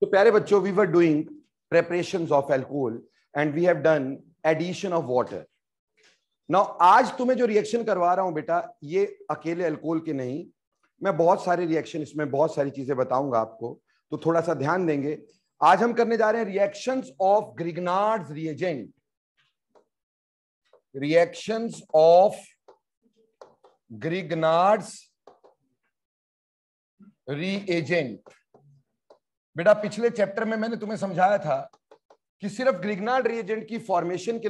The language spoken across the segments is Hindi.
तो प्यारे बच्चों, we were doing preparations of alcohol and we have done addition of water. Now आज तुम्हें जो रिएक्शन करवा रहा हूं बेटा, ये अकेले अल्कोहल के नहीं, मैं बहुत सारे रिएक्शन, इसमें बहुत सारी चीजें बताऊंगा आपको, तो थोड़ा सा ध्यान देंगे। आज हम करने जा रहे हैं reactions of Grignard's reagent. Reactions of Grignard's reagent. बेटा पिछले चैप्टर में मैंने तुम्हें समझाया था कि सिर्फ ग्रिग्नार्ड रिएजेंट की फॉर्मेशन के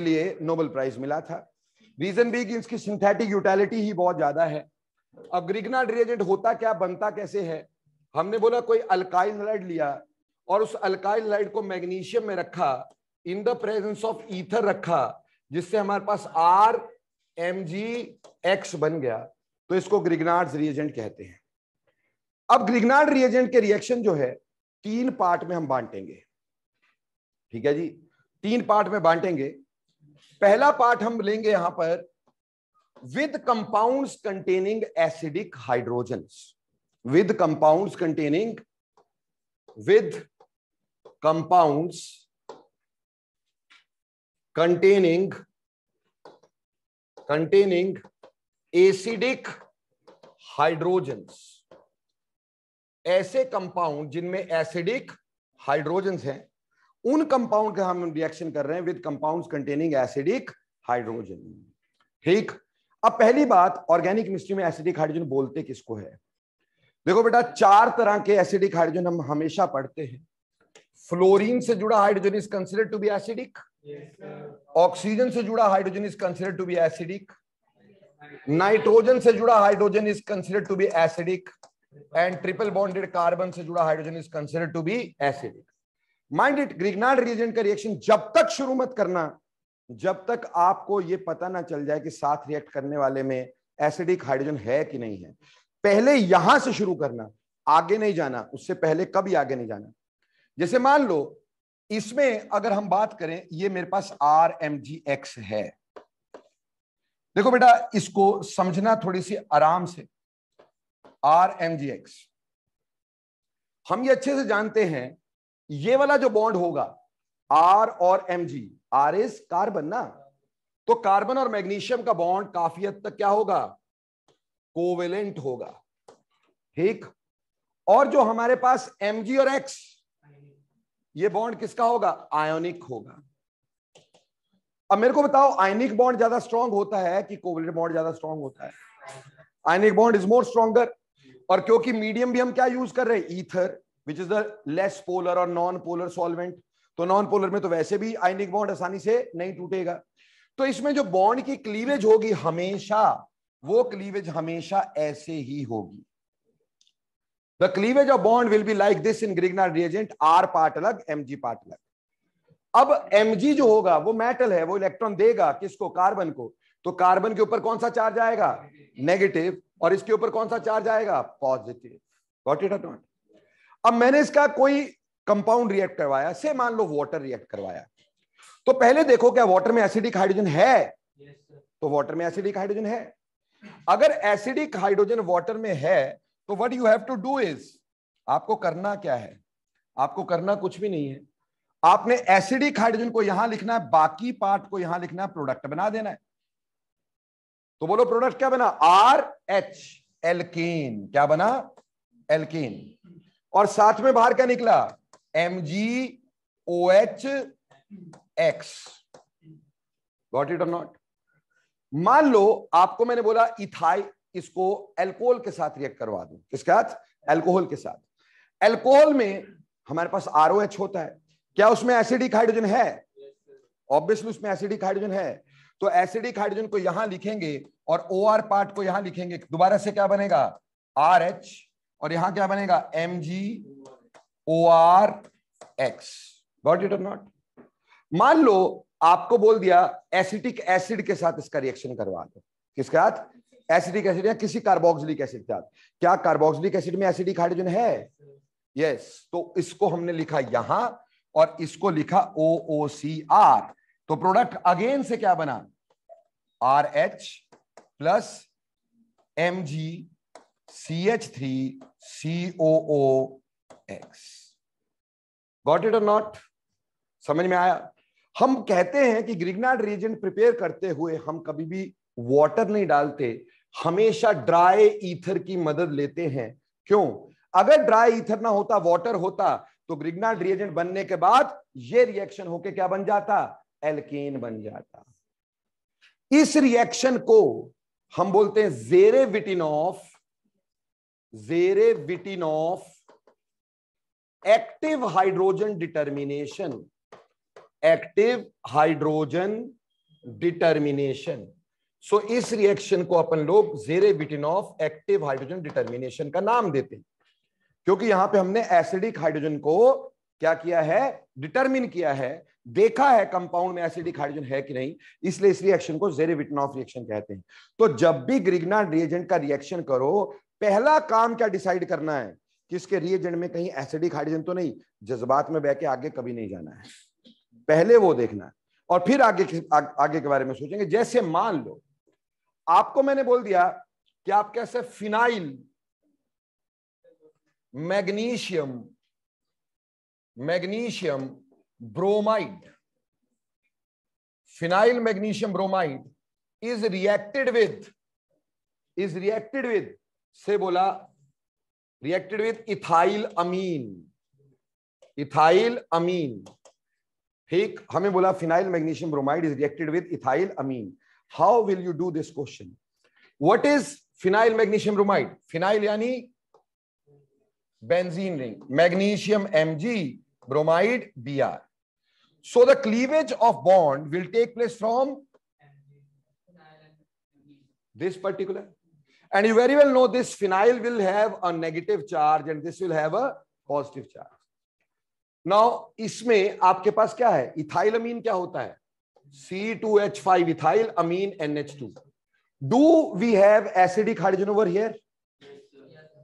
लिए नोबेल प्राइज मिला था। रीजन भी कि इसकी सिंथेटिक यूटिलिटी ही बहुत ज्यादा है। अब ग्रिग्नार्ड रिएजेंट होता क्या, बनता कैसे है? हमने बोला कोई अल्काइल हैलाइड लिया और उस अल्काइल हैलाइड को मैग्नीशियम में रखा, in the presence of ether रखा, जिससे हमारे पास RMgX बन गया, तो इसको ग्रिग्नार्ड रिएजेंट कहते हैं। अब ग्रिग्नार्ड रिएजेंट के रिएक्शन जो है 3 पार्ट में हम बांटेंगे। ठीक है जी, 3 पार्ट में बांटेंगे। पहला पार्ट हम लेंगे यहां पर with compounds containing acidic hydrogens. With compounds containing acidic hydrogens. ऐसे कंपाउंड जिनमें एसिडिक हाइड्रोजन्स हैं, उन कंपाउंड का हम रिएक्शन कर रहे हैं with compounds containing acidic hydrogen. ठीक। अब पहली बात, ऑर्गेनिक केमिस्ट्री में एसिडिक हाइड्रोजन बोलते किसको है? देखो बेटा, 4 तरह के एसिडिक हाइड्रोजन हम हमेशा पढ़ते हैं। फ्लोरीन से जुड़ा hydrogen is considered to be acidic. Oxygen से जुड़ा hydrogen is considered to be acidic. Nitrogen से जुड़ा hydrogen is considered to be acidic and triple bonded carbon से जुड़ा hydrogen is considered to be acidic. Mind it, Grignard reagent का रिएक्शन जब तक शुरू मत करना जब तक आपको यह पता ना चल जाए कि साथ रिएक्ट करने वाले में एसिडिक हाइड्रोजन है कि नहीं है। पहले यहां से शुरू करना, आगे नहीं जाना। उससे पहले कभी आगे नहीं जाना। जैसे मान लो इसमें अगर हम बात करें, ये मेरे पास RMgX है। देखो बेटा, इसको समझना थोड़ी सी आराम से। RMgX हम ये अच्छे से जानते हैं, ये वाला जो बॉन्ड होगा R और Mg, R इज कार्बन ना, तो कार्बन और मैग्नीशियम का बॉन्ड काफी हद तक क्या होगा? कोवेलेंट होगा। ठीक। और जो हमारे पास Mg और X, ये बॉन्ड किसका होगा? आयोनिक होगा। अब मेरे को बताओ, आयनिक बॉन्ड ज्यादा स्ट्रांग होता है कि कोवेलेंट बॉन्ड ज्यादा स्ट्रांग होता है? Ionic bond is more stronger. और क्योंकि मीडियम भी हम क्या यूज कर रहे हैं? Ether, which is the less polar और नॉन पोलर सॉल्वेंट। तो नॉन पोलर में तो वैसे भी आयनिक बॉन्ड आसानी से नहीं टूटेगा। तो इसमें जो बॉन्ड की क्लीवेज होगी हमेशा, वो क्लीवेज हमेशा ऐसे ही होगी। The cleavage of bond will be like this in Grignard reagent. R part अलग, Mg पार्ट अलग। अब Mg जो होगा वो मेटल है, वो इलेक्ट्रॉन देगा किसको? कार्बन को। तो कार्बन के ऊपर कौन सा चार्ज आएगा? नेगेटिव। और इसके ऊपर कौन सा चार्ज आएगा? पॉजिटिव। गॉट इट और नॉट? अब मैंने इसका कोई कंपाउंड रिएक्ट करवाया, से मान लो वाटर रिएक्ट करवाया, तो पहले देखो क्या वाटर में एसिडिक हाइड्रोजन है? तो वाटर में एसिडिक हाइड्रोजन है। अगर एसिडिक हाइड्रोजन वाटर में है तो what you have to do is, आपको करना क्या है? आपको करना कुछ भी नहीं है। आपने एसिडिक हाइड्रोजन को यहां लिखना है, बाकी पार्ट को यहां लिखना है, प्रोडक्ट बना देना है। तो बोलो प्रोडक्ट क्या बना? RH, alkane. क्या बना? एल्केन। और साथ में बाहर क्या निकला? MgOH-X। गॉट इट और नॉट? मान लो आपको मैंने बोला इथाइल, इसको अल्कोहल के साथ रिएक्ट करवा दूं। किसके साथ? अल्कोहल के साथ। अल्कोहल में हमारे पास ROH होता है। क्या उसमें एसिडिक हाइड्रोजन है? ऑब्वियसली उसमें एसिडिक हाइड्रोजन है। तो एसिडिक हाइड्रोजन को यहां लिखेंगे और OR पार्ट को यहां लिखेंगे। दोबारा से क्या बनेगा? RH। और यहां क्या बनेगा? MgOR-X। गॉट इट और नॉट? मान लो आपको बोल दिया एसिटिक एसिड के साथ इसका रिएक्शन करवा दो। किसके साथ? एसिटिक एसिड या किसी कार्बोक्सिलिक एसिड के साथ। क्या कार्बोक्सिलिक एसिड में एसिडिक हाइड्रोजन है? यस। तो इसको हमने लिखा यहां और इसको लिखा OOCR। तो प्रोडक्ट अगेन से क्या बना? RH plus MgCH3COOX। Got it और नॉट? समझ में आया? हम कहते हैं कि ग्रिग्नार्ड रिएजेंट प्रिपेयर करते हुए हम कभी भी वाटर नहीं डालते, हमेशा ड्राई ईथर की मदद लेते हैं। क्यों? अगर ड्राई ईथर ना होता, वाटर होता, तो ग्रिग्नार्ड रिएजेंट बनने के बाद ये रिएक्शन होके क्या बन जाता? एल्केन बन जाता। इस रिएक्शन को हम बोलते हैं Zerewitinoff active hydrogen determination. Active hydrogen determination. So इस रिएक्शन को अपन लोग ज़ेरेविटिनॉफ एक्टिव हाइड्रोजन डिटर्मिनेशन का नाम देते हैं, क्योंकि यहां पे हमने एसिडिक हाइड्रोजन को क्या किया है? डिटरमिन किया है, देखा है कंपाउंड में एसिडिक हाइड्रोजन है कि नहीं, इसलिए इस रिएक्शन को ज़ेरेविटिनॉफ रिएक्शन कहते हैं। तो जब भी ग्रिग्नार्ड रिएजेंट का रिएक्शन करो, पहला काम क्या डिसाइड करना है कि इसके रिएजेंट में कहीं एसिडिक हाइड्रोजन तो नहीं। जज्बात में बह के आगे कभी नहीं जाना है, पहले वो देखना है और फिर आगे के बारे में सोचेंगे। जैसे मान लो आपको मैंने बोल दिया कि आप कैसे phenyl magnesium bromide, phenyl magnesium bromide is reacted with से बोला रिएक्टेड विद इथाइल अमीन। ठीक, हमें बोला phenyl magnesium bromide is reacted with ethyl amine. How will you do this question? What is phenyl magnesium bromide? Phenyl यानी benzene ring, magnesium Mg, bromide Br. So the cleavage of bond will take place from this particular, and you very well know this phenyl will have a negative charge and this will have a positive charge. Now इसमें आपके पास क्या है? इथाइल अमीन क्या होता है? C2H5 ethyl amine NH2. Do we have acidic hydrogen over here?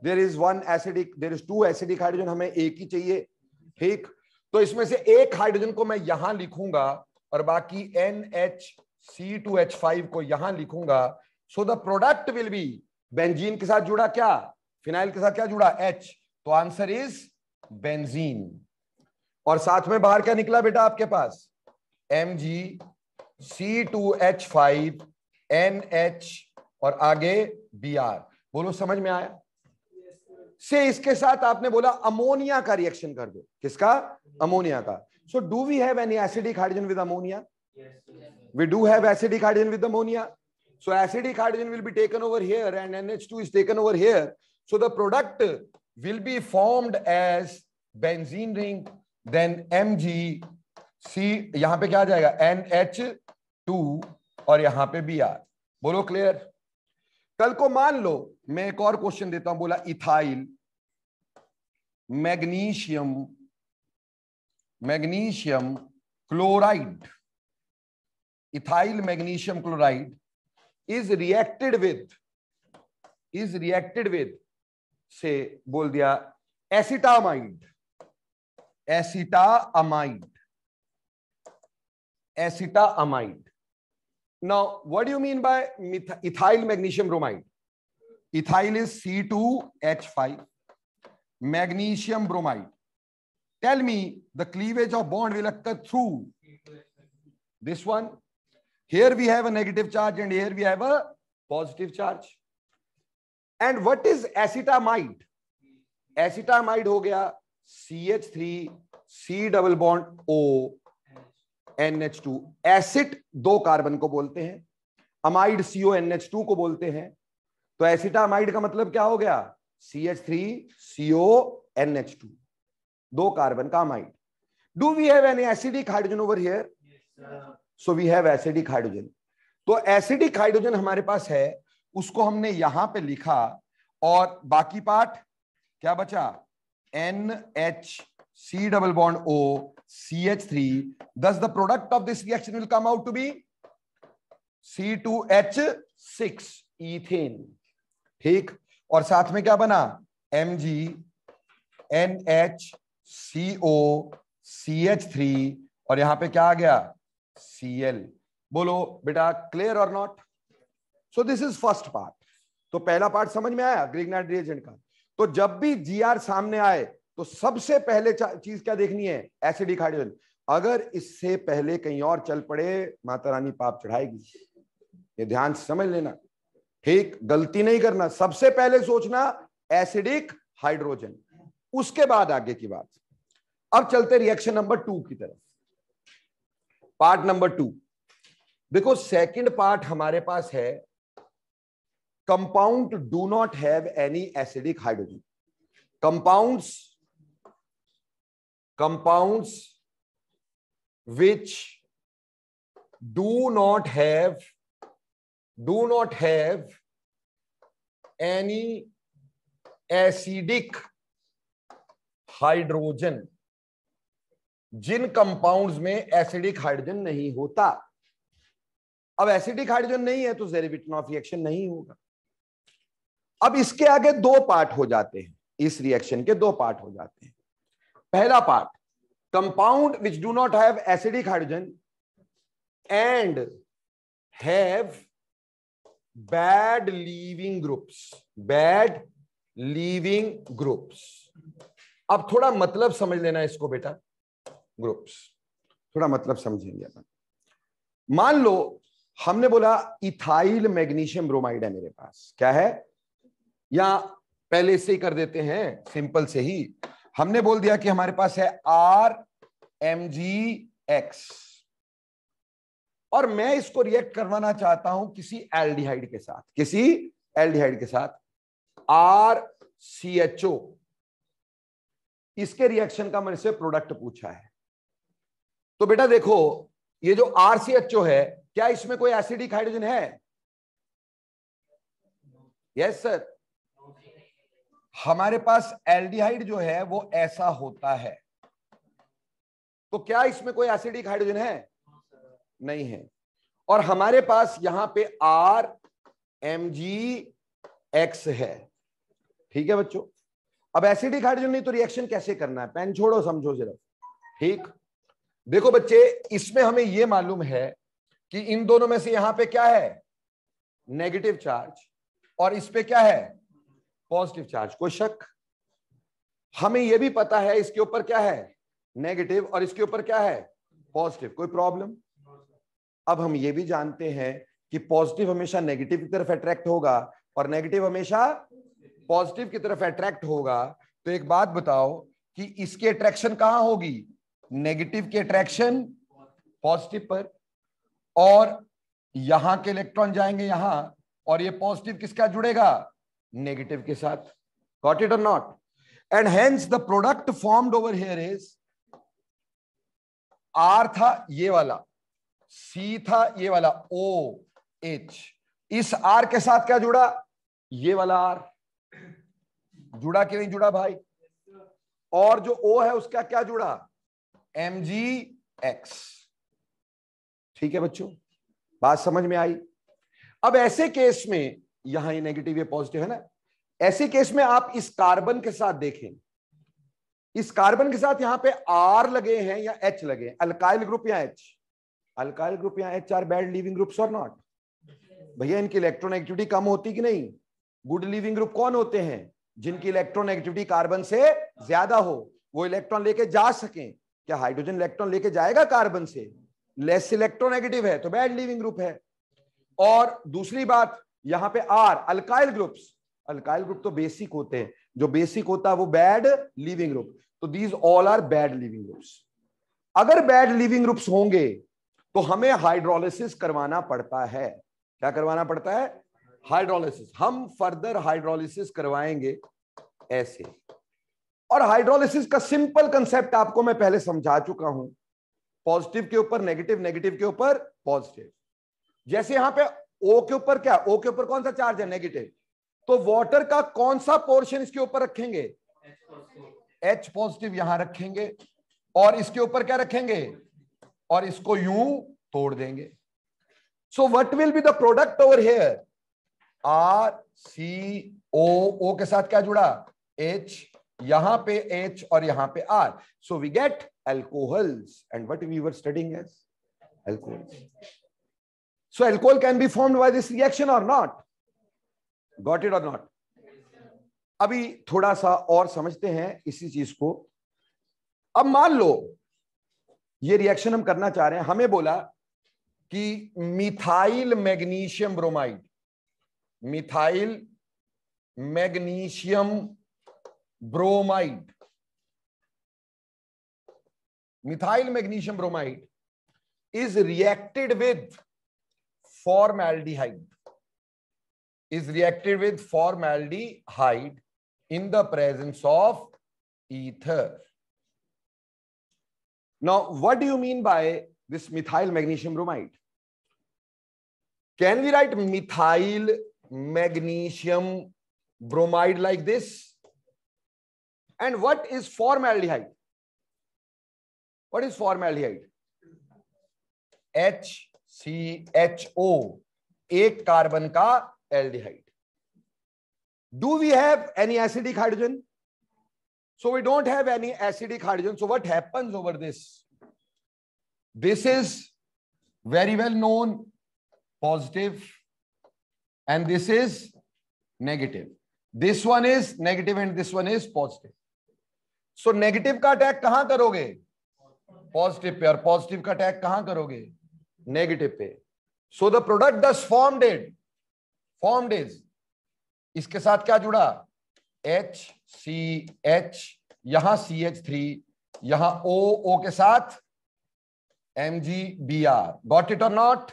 There is one acidic, there is two acidic hydrogen, हमें एक ही चाहिए। ठीक, तो इसमें से एक हाइड्रोजन को मैं यहां लिखूंगा और बाकी NHC2H5 को यहां लिखूंगा। So the product will be, benzene के साथ जुड़ा क्या? फिनाइल के साथ क्या जुड़ा? H, तो आंसर इज बेंजीन। और साथ में बाहर क्या निकला बेटा आपके पास? MgC2H5 NH और आगे Br। बोलो समझ में आया? से इसके साथ आपने बोला अमोनिया का रिएक्शन कर दो। किसका? अमोनिया का। So do we have any acidic hydrogen with ammonia? We do have acidic hydrogen with ammonia. So acidic hydrogen will be taken over here and NH2 is taken over here. So the product will be formed as benzene ring, then Mg, C, यहां पे क्या आ जाएगा? NH2 और यहां पे Br। बोलो क्लियर? कल को मान लो मैं एक और क्वेश्चन देता हूं, बोला ethyl magnesium chloride, ethyl magnesium chloride is reacted with से बोल दिया acetamide. Now what do you mean by ethyl magnesium bromide? Ethyl is C2H5, magnesium bromide. Tell me the cleavage of bond will occur through this one. Here we have a negative charge and here we have a positive charge. And what is acetamide? Acetamide हो गया CH3 C double bond O NH2। Acid दो कार्बन को बोलते हैं, अमाइड CONH2 को बोलते हैं। तो एसिटामाइड का मतलब क्या हो गया? CH3 CONH2, दो कार्बन का amide. Do we have any acidic hydrogen over here? So we have acidic hydrogen. तो एसिडिक हाइड्रोजन हमारे पास है, उसको हमने यहां पे लिखा और बाकी पार्ट क्या बचा? NHC double bond O CH3. Thus the product of this reaction will come out to be C2H6 ethane। ठीक, और साथ में क्या बना? Mg NHCO CH3 और यहां पे क्या आ गया? Cl। बोलो बेटा क्लियर और not? So this is first part. तो पहला पार्ट समझ में आया ग्रिग्नार्ड रिएजेंट का। तो जब भी Gr सामने आए तो सबसे पहले चीज क्या देखनी है, एसिडिक हाइड्रोजन। अगर इससे पहले कहीं और चल पड़े, माता रानी पाप चढ़ाएगी, ये ध्यान से समझ लेना, ठीक, गलती नहीं करना। सबसे पहले सोचना एसिडिक हाइड्रोजन, उसके बाद आगे की बात। अब चलते रिएक्शन नंबर 2 की तरफ, पार्ट नंबर 2। देखो सेकंड पार्ट हमारे पास है, compound do not have any acidic hydrogen. compounds which do not have any acidic hydrogen, जिन कंपाउंड्स में एसिडिक हाइड्रोजन नहीं होता। अब एसिडिक हाइड्रोजन नहीं है तो ज़ेरेविटनॉफ रिएक्शन नहीं होगा। अब इसके आगे 2 पार्ट हो जाते हैं, इस रिएक्शन के 2 पार्ट हो जाते हैं। पहला part, compound which do not have acidic hydrogen and have bad leaving groups. अब थोड़ा मतलब समझ लेना इसको बेटा, ग्रुप्स थोड़ा मतलब समझेंगे अपन। मान लो हमने बोला इथाइल मैग्नीशियम ब्रोमाइड है मेरे पास, क्या है, या पहले से ही कर देते हैं, सिंपल से ही हमने बोल दिया कि हमारे पास है RMgX, और मैं इसको रिएक्ट करवाना चाहता हूं किसी एल्डिहाइड के साथ, RCHO। इसके रिएक्शन का मेरे से प्रोडक्ट पूछा है। तो बेटा देखो, ये जो RCHO है, क्या इसमें कोई एसिडिक हाइड्रोजन है? Yes sir. हमारे पास एल्डिहाइड जो है वो ऐसा होता है, तो क्या इसमें कोई एसिडिक हाइड्रोजन है? नहीं है। और हमारे पास यहां पे RMgX है, ठीक है बच्चों। अब एसिडिक हाइड्रोजन नहीं तो रिएक्शन कैसे करना है, पेन छोड़ो, समझो जरा, ठीक। देखो बच्चे, इसमें हमें यह मालूम है कि इन दोनों में से यहां पे क्या है, नेगेटिव चार्ज, और इस पे क्या है, पॉजिटिव चार्ज। कोई शक? हमें यह भी पता है इसके ऊपर क्या है, नेगेटिव, और इसके ऊपर क्या है, पॉजिटिव। कोई प्रॉब्लम? अब हम ये भी जानते हैं कि पॉजिटिव हमेशा नेगेटिव की तरफ अट्रैक्ट होगा और नेगेटिव हमेशा पॉजिटिव की तरफ अट्रैक्ट होगा। तो एक बात बताओ कि इसकी अट्रैक्शन कहां होगी, नेगेटिव की अट्रैक्शन पॉजिटिव पर, और यहां के इलेक्ट्रॉन जाएंगे यहां, और ये पॉजिटिव किसका जुड़ेगा, नेगेटिव के साथ। गॉट इट और not? And hence the product formed over here is, R था ये वाला, C था ये वाला, OH। इस R के साथ क्या जुड़ा, ये वाला R जुड़ा कि नहीं जुड़ा भाई? और जो O है उसका क्या जुड़ा, MgX। ठीक है बच्चों, बात समझ में आई? अब ऐसे केस में, यहां ये नेगेटिव ये पॉजिटिव है ना, ऐसे केस में आप इस कार्बन के साथ देखें, इस कार्बन के साथ यहां पे R लगे हैं या H लगे हैं, अल्काइल ग्रुप या H? अल्काइल ग्रुप या H are bad leaving groups और नॉट? भैया इनकी इलेक्ट्रोनेगेटिविटी कम होती कि नहीं? गुड लिविंग ग्रुप कौन होते हैं, जिनकी इलेक्ट्रोनेगेटिविटी कार्बन से ज्यादा हो, वो इलेक्ट्रॉन लेके जा सकें। क्या हाइड्रोजन इलेक्ट्रॉन लेके जाएगा कार्बन से? लेस इलेक्ट्रोनेगेटिव है तो बैड लिविंग ग्रुप है। और दूसरी बात, यहां पे R alkyl groups, alkyl group तो बेसिक होते हैं, जो बेसिक होता है वो बैड लिविंग ग्रुप। तो these all are bad leaving groups. अगर बैड लिविंग ग्रुप्स होंगे तो हमें हाइड्रोलिसिस करवाना पड़ता है। क्या करवाना पड़ता है? हाइड्रोलिसिस। हम फर्दर हाइड्रोलिसिस करवाएंगे ऐसे। और हाइड्रोलिसिस का सिंपल कंसेप्ट आपको मैं पहले समझा चुका हूं, पॉजिटिव के ऊपर नेगेटिव, नेगेटिव के ऊपर पॉजिटिव। जैसे यहां पे O के ऊपर क्या, O के ऊपर कौन सा चार्ज है, नेगेटिव, तो वाटर का कौन सा पोर्शन इसके ऊपर रखेंगे, H पॉजिटिव यहां रखेंगे, और इसके ऊपर क्या रखेंगे, और इसको यूं तोड़ देंगे। सो what will be the product over here, RCO, के साथ क्या जुड़ा, H, यहां पे H और यहां पे R, so we get alcohols, and what we were studying as alcohols. So alcohol can be formed by this reaction or not? Got it or not? अभी थोड़ा सा और समझते हैं इसी चीज को। अब मान लो ये रिएक्शन हम करना चाह रहे हैं, हमें बोला कि methyl magnesium bromide, methyl magnesium bromide, methyl magnesium bromide is reacted with formaldehyde, is reacted with formaldehyde in the presence of ether. Now, what do you mean by this methyl magnesium bromide? Can we write methyl magnesium bromide like this? And what is formaldehyde? What is formaldehyde? HCHO, एक कार्बन का aldehyde. Do we have any acidic hydrogen? So we don't have any acidic hydrogen. So what happens over this? This is very well known positive and this is negative. This one is negative and this one is positive. So negative का अटैक कहां करोगे? Positive pay. और पॉजिटिव का अटैक कहां करोगे? नेगेटिव पे. सो द प्रोडक्ट दस फॉर्म्ड इज, इसके साथ क्या जुड़ा? HCH, यहां CH3, यहां O के साथ MgBr. Got it or not?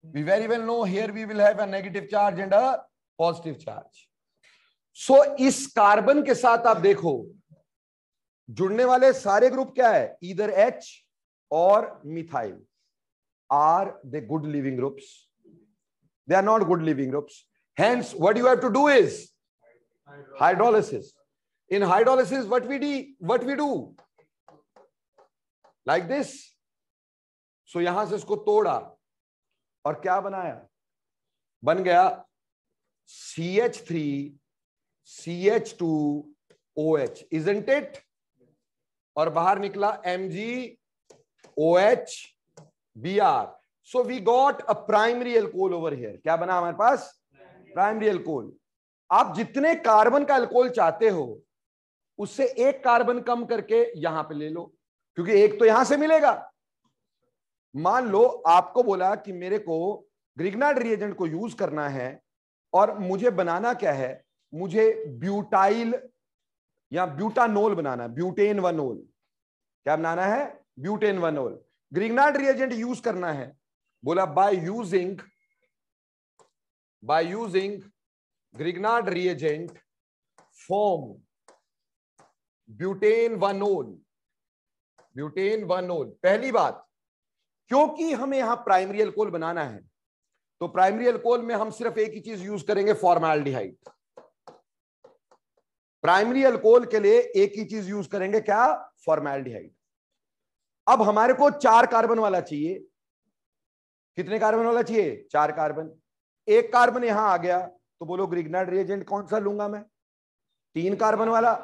We very well know here we will have a negative charge and a positive charge. So इस कार्बन के साथ आप देखो जुड़ने वाले सारे ग्रुप क्या है? Either H or methyl. Are they good leaving groups? They are not good leaving groups. Hence, what you have to do is hydrolysis. In hydrolysis, what we do? Like this. So यहां से इसको तोड़ा और क्या बनाया? बन गया CH3 CH2 OH, isn't it? और बाहर निकला MgOH Br. So we got a primary alcohol over here. क्या बना हमारे पास? Primary alcohol. आप जितने कार्बन का अल्कोहल चाहते हो उससे एक कार्बन कम करके यहां पे ले लो, क्योंकि एक तो यहां से मिलेगा. मान लो आपको बोला कि मेरे को ग्रिग्नार्ड रिएजेंट को यूज करना है और मुझे बनाना क्या है? मुझे ब्यूटाइल या ब्यूटानोल बनाना है, ब्यूटेन वनोल. क्या बनाना है? Butane oneol. Grignard reagent use करना है. बोला by using Grignard reagent form butane oneol. पहली बात, क्योंकि हमें यहां प्राइमरी अल्कोहल बनाना है तो प्राइमरी अल्कोहल में हम सिर्फ एक ही चीज यूज करेंगे, फॉर्माल्डिहाइड. प्राइमरी अल्कोहल के लिए एक ही चीज यूज करेंगे, क्या? फॉर्माल्डिहाइड. अब हमारे को 4 कार्बन वाला चाहिए. कितने कार्बन वाला चाहिए? 4 कार्बन. एक कार्बन यहां आ गया तो बोलो ग्रिग्नार्ड रिएजेंट कौन सा लूंगा मैं? 3 कार्बन वाला.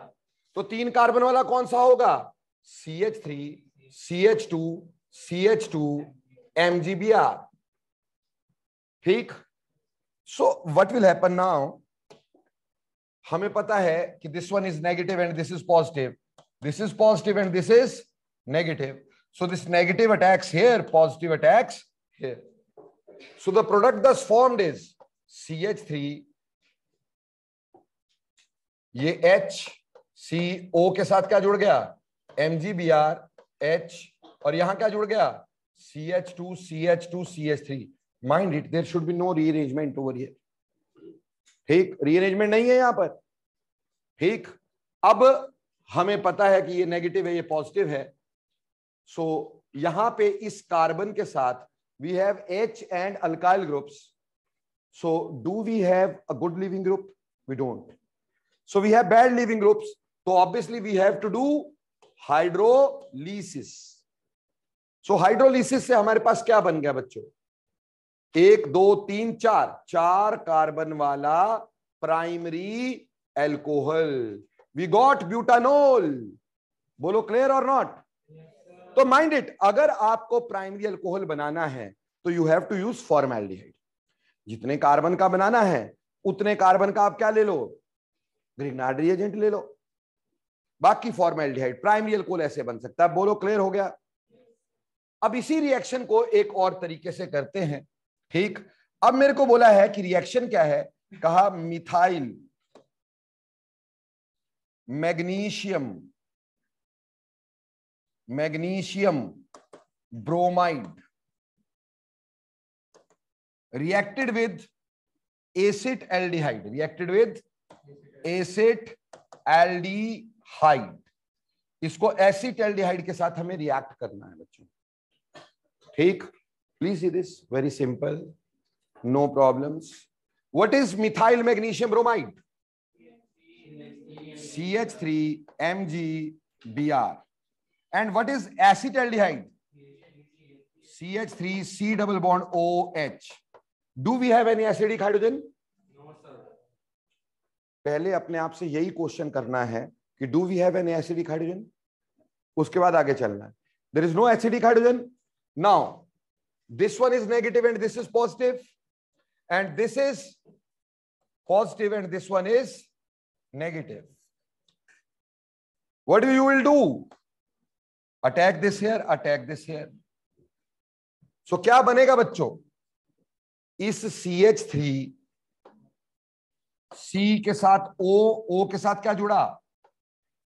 तो 3 कार्बन वाला कौन सा होगा? CH3 CH2 MgBr. ठीक. सो व्हाट विल हैपन नाउ? हमें पता है कि this one is negative and this is positive, this is positive and this is negative. So this negative attacks here, positive attacks here. So the product thus formed is CH3, ये HCO के साथ क्या जुड़ गया? MgBr H, और यहां क्या जुड़ गया? CH2 CH3. Mind it, there should be no rearrangement over here. ठीक, रीअरेंजमेंट नहीं है यहां पर. ठीक. अब हमें पता है कि ये नेगेटिव है, ये पॉजिटिव है. सो यहां पे इस कार्बन के साथ we have H and alkyl groups. So do we have a good leaving group? We don't. So we have bad leaving groups. तो obviously we have to do hydrolysis. So hydrolysis से हमारे पास क्या बन गया बच्चों? 1 2 3 4 कार्बन वाला primary alcohol. We got butanol. बोलो क्लियर और नॉट? तो माइंड इट, अगर आपको प्राइमरी अल्कोहल बनाना है तो you have to use formaldehyde. जितने कार्बन का बनाना है उतने कार्बन का आप क्या ले लो? ग्रिग्नार्ड रिएजेंट ले लो। बाकी फॉर्मेल्डिहाइड प्राइमरी अल्कोहल ऐसे बन सकता है। बोलो क्लियर हो गया। अब इसी रिएक्शन को एक और तरीके से करते हैं। ठीक, अब मेरे को बोला है कि रिएक्शन क्या है, कहा methyl magnesium bromide reacted with acetaldehyde, इसको एसिटल्डिहाइड के साथ हमें रिएक्ट करना है बच्चों। ठीक, please see this, very simple, no problems. What is methyl magnesium bromide? CH3MgBr. And what is acetaldehyde? CH3C double bond OH. Do we have any acidic hydrogen? No, sir. पहले अपने आप से यही क्वेश्चन करना है कि do we have any acidic hydrogen? उसके बाद आगे चलना है। There is no acidic hydrogen. Now, this one is negative and this is positive, and this is positive and this one is negative. What you will do? Attack this here, attack this here. So क्या बनेगा बच्चों? इस CH3 C के साथ O के साथ क्या जुड़ा?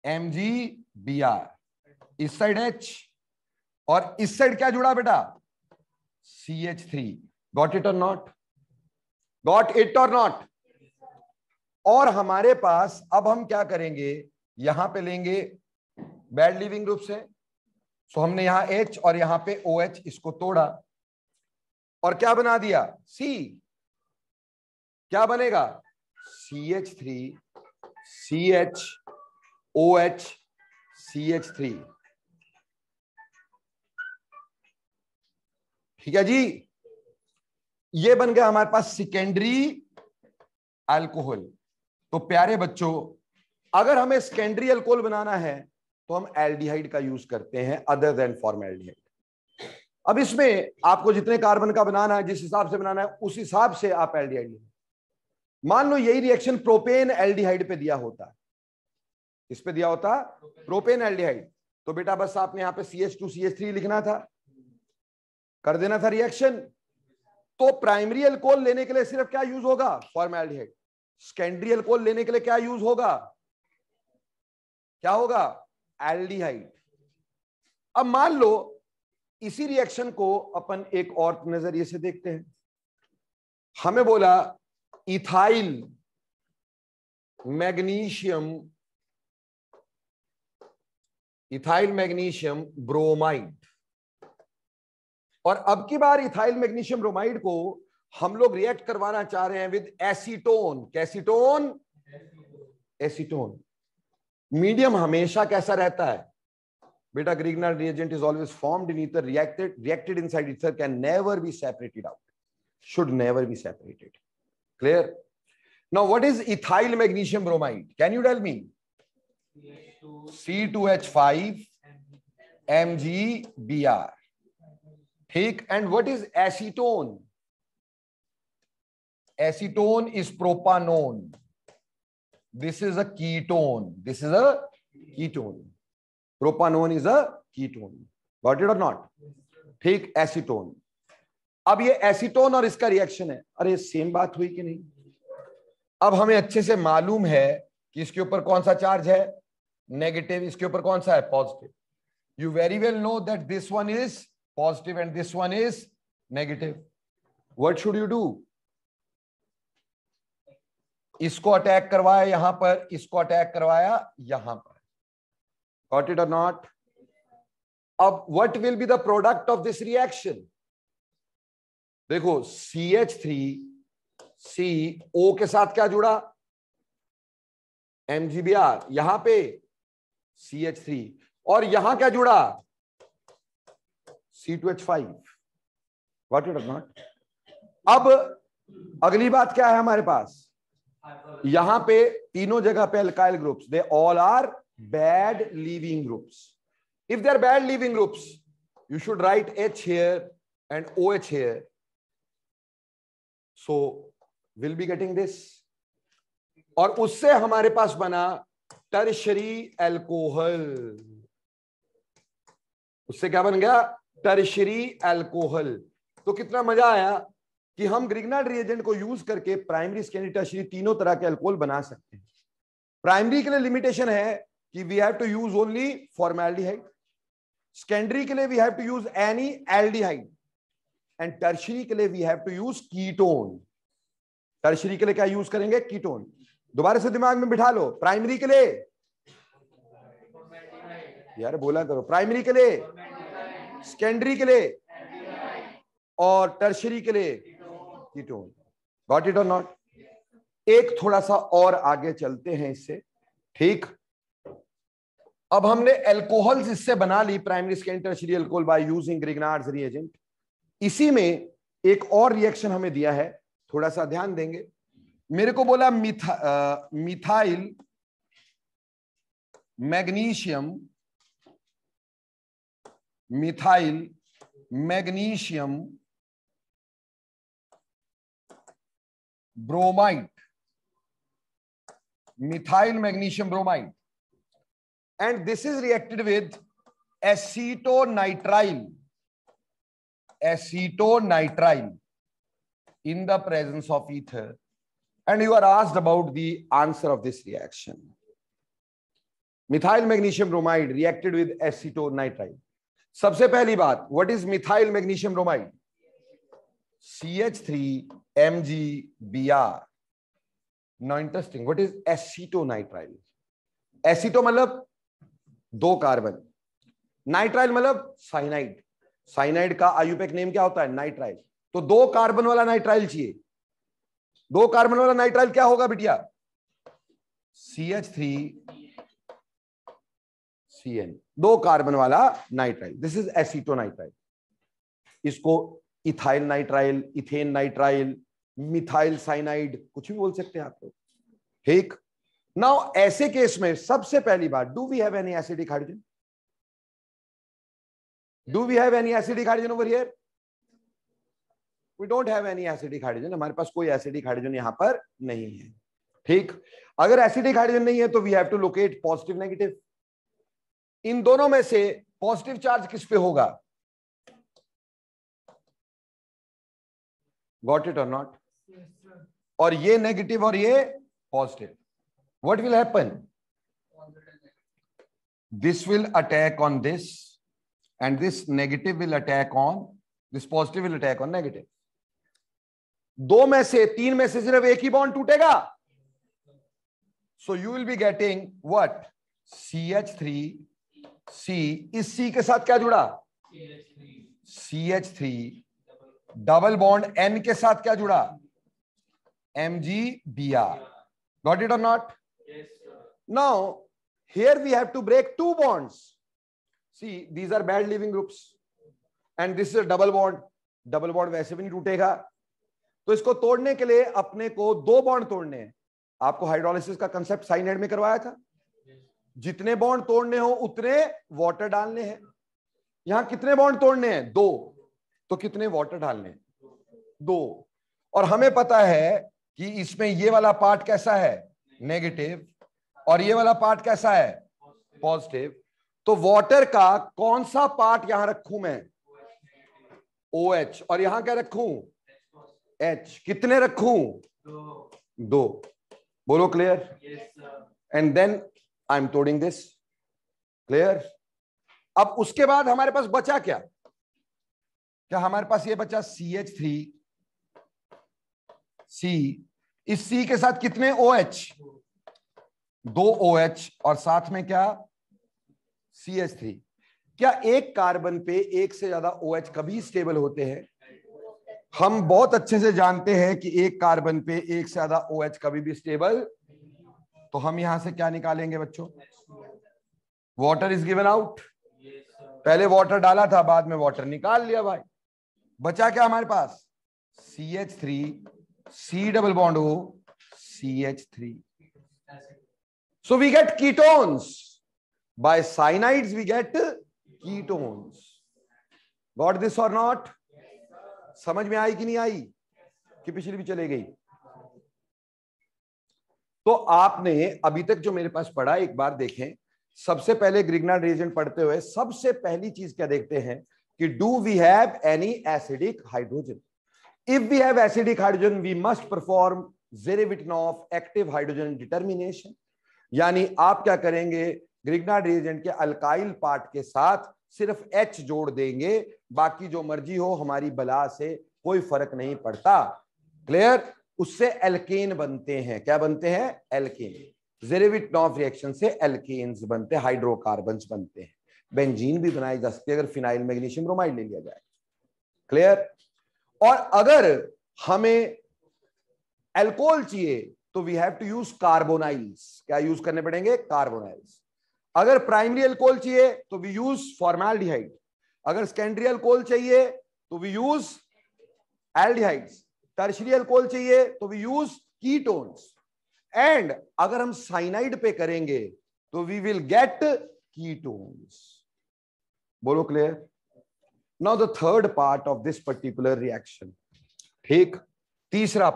MgBr. इस साइड H और इस साइड क्या जुड़ा बेटा? CH3. Got it or not? Got it or not? और हमारे पास अब हम क्या करेंगे, यहां पे लेंगे बैड लिविंग ग्रुप से। सो हमने यहां H और यहां पे OH, इसको तोड़ा और क्या बना दिया? C। क्या बनेगा? CH3 CH OH CH3। ठीक है जी, ये बन गया हमारे पास सेकेंडरी अल्कोहल। तो प्यारे बच्चों, अगर हमें सेकेंडरी अल्कोहल बनाना है तो हम एल्डिहाइड का यूज करते हैं अदर देन फॉर्मेल्डिहाइड। अब इसमें आपको जितने कार्बन का बनाना है, जिस हिसाब से बनाना है, उस हिसाब से आप एल्डिहाइड लें। मान लो यही रिएक्शन प्रोपेन एल्डिहाइड पे दिया होता, इस पे दिया होता प्रोपेन एल्डिहाइड, तो बेटा बस आपने यहां पे CH2CH3 लिखना था, कर देना था रिएक्शन। तो प्राइमरी अल्कोहल लेने के लिए सिर्फ क्या यूज होगा? फॉर्मेल्डिहाइड। सेकेंडरी अल्कोहल लेने के लिए क्या यूज होगा? क्या होगा? एल्डिहाइड। अब मान लो इसी रिएक्शन को अपन एक और नजरिए से देखते हैं। हमें बोला इथाइल मैग्नीशियम ब्रोमाइड, और अब की बार इथाइल मैग्नीशियम ब्रोमाइड को हम लोग रिएक्ट करवाना चाह रहे हैं विद एसीटोन। कैसीटोन? एसीटोन। मीडियम हमेशा कैसा रहता है बेटा? Grignard reagent is always formed in ether, reacted inside ether, can never be separated out, should never be separated. Clear? Now what is ethyl magnesium bromide? Can you tell me? C2H5 MgBr. ठीक, and what is acetone? Acetone is propanone. This is a ketone. This is a ketone. Propanone is a ketone. Got it और नॉट? ठीक, एसीटोन। अब ये एसीटोन और इसका रिएक्शन है, अरे सेम बात हुई कि नहीं? अब हमें अच्छे से मालूम है कि इसके ऊपर कौन सा चार्ज है? नेगेटिव। इसके ऊपर कौन सा है? Positive. You very well know that this one is positive and this one is negative. What should you do? इसको अटैक करवाया यहां पर, इसको अटैक करवाया यहां पर। Got it or not? अब what will be the product of this reaction? देखो CH3CO के साथ क्या जुड़ा? MgBr। यहां पे CH3 और यहां क्या जुड़ा? C2H5। Got it or not? अब अगली बात क्या है हमारे पास? यहां पे तीनों जगह पे alkyl groups, they all are bad leaving groups. If they are bad leaving groups, you should write H here and OH here. So we'll be getting this. और उससे हमारे पास बना टर्शरी एल्कोहल। उससे क्या बन गया? Tertiary alcohol. तो कितना मजा आया कि हम ग्रिग्नार्ड रिएजेंट को यूज करके प्राइमरी, सेकेंडरी, टर्शरी तीनों तरह के अल्कोहल बना सकते हैं। प्राइमरी के लिए लिमिटेशन है कि we have to use only formaldehyde, secondary के लिए we have to use any aldehyde, and tertiary के लिए we have to use ketone. Tertiary के लिए क्या यूज करेंगे? कीटोन। दोबारा से दिमाग में बिठा लो, प्राइमरी के लिए यार बोला करो, प्राइमरी के लिए, सेकेंडरी के लिए और टर्शरी के लिए कीटोन। गॉट इट और नॉट? एक थोड़ा सा और आगे चलते हैं इससे, ठीक। अब हमने एल्कोहल्स इससे बना ली, primary, secondary, tertiary alcohol by using Grignard's reagent. इसी में एक और रिएक्शन हमें दिया है, थोड़ा सा ध्यान देंगे। मेरे को बोला methyl magnesium, methyl magnesium bromide, methyl magnesium bromide, and this is reacted with acetonitrile, acetonitrile in the presence of ether, and you are asked about the answer of this reaction. Methyl magnesium bromide reacted with acetonitrile. सबसे पहली बात, what is methyl magnesium bromide? CH3MgBr. Now interesting, what is acetonitrile? Aceto मतलब दो कार्बन, नाइट्राइल मतलब साइनाइड। साइनाइड का आयुपेक नेम क्या होता है? नाइट्राइल। तो दो कार्बन वाला नाइट्राइल चाहिए। दो कार्बन वाला नाइट्राइल क्या होगा बिटिया? CH3CN, दो कार्बन वाला नाइट्राइल। This is acetonitrile. इसको ethyl nitrile, ethane nitrile, methyl cyanide, कुछ भी बोल सकते हैं आप लोग, ठीक। नाउ ऐसे केस में सबसे पहली बात, do we have any acidic hydrogen? Do we have any acidic hydrogen over here? We don't have any acidic hydrogen. हमारे पास कोई एसिडिक हाइड्रोजन यहां पर नहीं है, ठीक। अगर एसिडिक हाइड्रोजन नहीं है तो we have to locate positive, negative. इन दोनों में से पॉजिटिव चार्ज किस पे होगा? गॉट इट और नॉट? और ये नेगेटिव और ये positive. What will happen? This will attack on this, and this negative will attack on this, positive will attack on negative. दो में से, तीन में से सिर्फ एक ही बॉन्ड टूटेगा। So you will be getting what? CH3C। इस C के साथ क्या जुड़ा? CH3। डबल बॉन्ड N के साथ क्या जुड़ा? MgBr। Got it or not? Now, here we have to break two bonds. See, these are bad leaving groups, and this is a double bond. Double bond वैसे भी नहीं टूटेगा, तो इसको तोड़ने के लिए अपने को दो बॉन्ड तोड़ने हैं। आपको हाइड्रोलिसिस का कंसेप्ट साइनाइड में करवाया था। जितने बॉन्ड तोड़ने हो उतने वाटर डालने हैं। यहां कितने बॉन्ड तोड़ने हैं? दो। तो कितने वाटर डालने हैं? दो। और हमें पता है कि इसमें ये वाला पार्ट कैसा है? नेगेटिव, और ये वाला पार्ट कैसा है? पॉजिटिव। तो वाटर का कौन सा पार्ट यहां रखूं मैं? OH। और यहां क्या रखूं? H। कितने रखूं? दो। बोलो clear? And then I am तोड़िंग दिस। क्लियर? अब उसके बाद हमारे पास बचा क्या? क्या हमारे पास ये बचा CH3C। इस C के साथ कितने OH? दो OH, और साथ में क्या? CH3। क्या एक कार्बन पे एक से ज्यादा OH कभी स्टेबल होते हैं? हम बहुत अच्छे से जानते हैं कि एक कार्बन पे एक से ज्यादा OH कभी भी स्टेबल। तो हम यहां से क्या निकालेंगे बच्चों? Water is given out. पहले वाटर डाला था, बाद में वाटर निकाल लिया भाई। बचा क्या हमारे पास? CH3, C double bond O, CH3। So we get ketones. By cyanides we get ketones. Got this or not? समझ में आई कि नहीं आई? कि पिछली भी चले गई? तो आपने अभी तक जो मेरे पास पढ़ा एक बार देखें। सबसे पहले ग्रिग्नार्ड रिएजेंट पढ़ते हुए सबसे पहली चीज क्या देखते हैं कि do we have any acidic hydrogen. If we have acidic hydrogen we must perform Zerewitinoff active hydrogen determination. यानी आप क्या करेंगे, ग्रिग्नार्ड रिएजेंट के अल्काइल पार्ट के साथ सिर्फ H जोड़ देंगे, बाकी जो मर्जी हो हमारी बला से कोई फर्क नहीं पड़ता। क्लियर? उससे एल्केन बनते हैं। क्या बनते हैं? एल्केन। ज़ेरेविटनॉफ रिएक्शन से एल्केन्स बनते हैं, हाइड्रोकार्बन्स बनते हैं। बेंजीन भी बनाई जा सकती है अगर फिनाइल मैग्नीशियम ब्रोमाइड ले लिया जाए। क्लियर? और अगर हमें एल्कोहल चाहिए तो we have to use carbonyls. क्या यूज करने पड़ेंगे? कार्बोनाइल्स। अगर प्राइमरी अल्कोहल चाहिए तो वी यूज फॉर्माल्डिहाइड। अगर सेकेंडरी अल्कोहल चाहिए तो we use aldehydes. Tertiary alcohol चाहिए तो वी यूज कीटोन्स। एंड अगर हम साइनाइड पे करेंगे तो वी विल गेट कीटोन्स। बोलो clear? Now the third part of this particular reaction. ठीक, तीसरा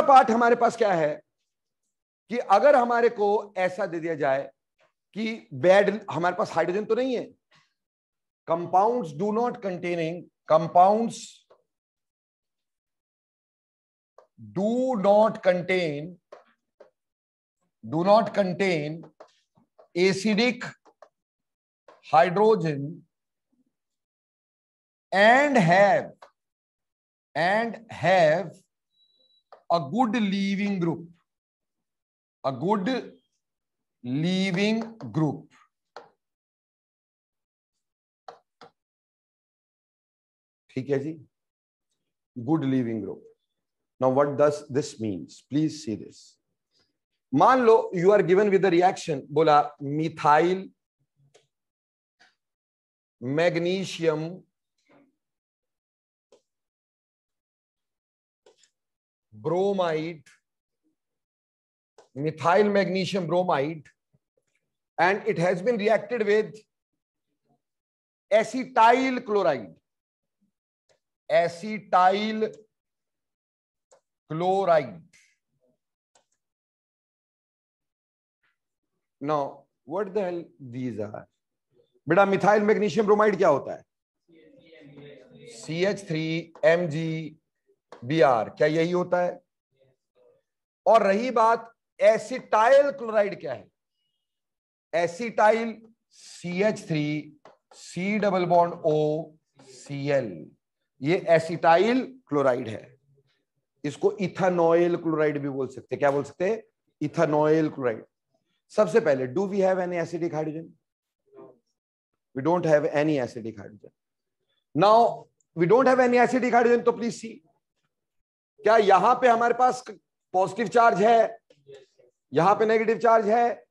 पार्ट हमारे पास क्या है कि अगर हमारे को ऐसा दे दिया जाए कि बेड, हमारे पास हाइड्रोजन तो नहीं है, compounds do not containing, compounds do not contain acidic hydrogen and have a good leaving group, ठीक है जी, good leaving group. Now what does this means? Please see this. मान लो you are given with the reaction, बोला methyl magnesium bromide, methyl magnesium bromide, and it has been reacted with acetyl chloride. Now what the hell these are? बेटा मिथाइल मैग्नीशियम ब्रोमाइड क्या होता है? CH3Mg Br, क्या यही होता है? और रही बात एसिटाइल क्लोराइड क्या है? Acetyl CH3 double bond OCl, ये एसिटाइल क्लोराइड है। इसको इथानॉइल क्लोराइड भी बोल सकते हैं। क्या बोल सकते हैं? Ethanoyl chloride. सबसे पहले, do we have any acidic hydrogen? We don't have any acidic hydrogen. Now we don't have any acidic hydrogen, तो प्लीज सी, क्या यहां पे हमारे पास पॉजिटिव चार्ज है, यहां पे नेगेटिव चार्ज है,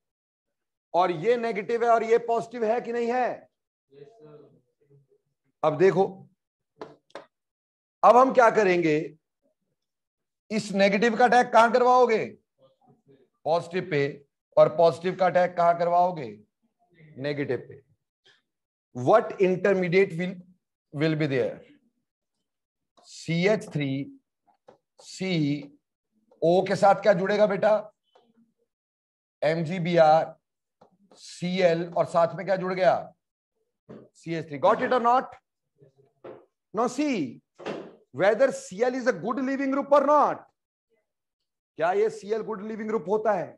और ये नेगेटिव है और ये पॉजिटिव है कि नहीं है? अब देखो, अब हम क्या करेंगे, इस नेगेटिव का अटैक कहां करवाओगे? Positive pay. और पॉजिटिव का अटैक कहां करवाओगे? नेगेटिव पे। What intermediate will be there? CH3CO के साथ क्या जुड़ेगा बेटा? MgBr Cl, और साथ में क्या जुड़ गया? CH3. Got it or not? Now see whether Cl is a good leaving group or not. क्या ये Cl गुड लिविंग ग्रुप होता है?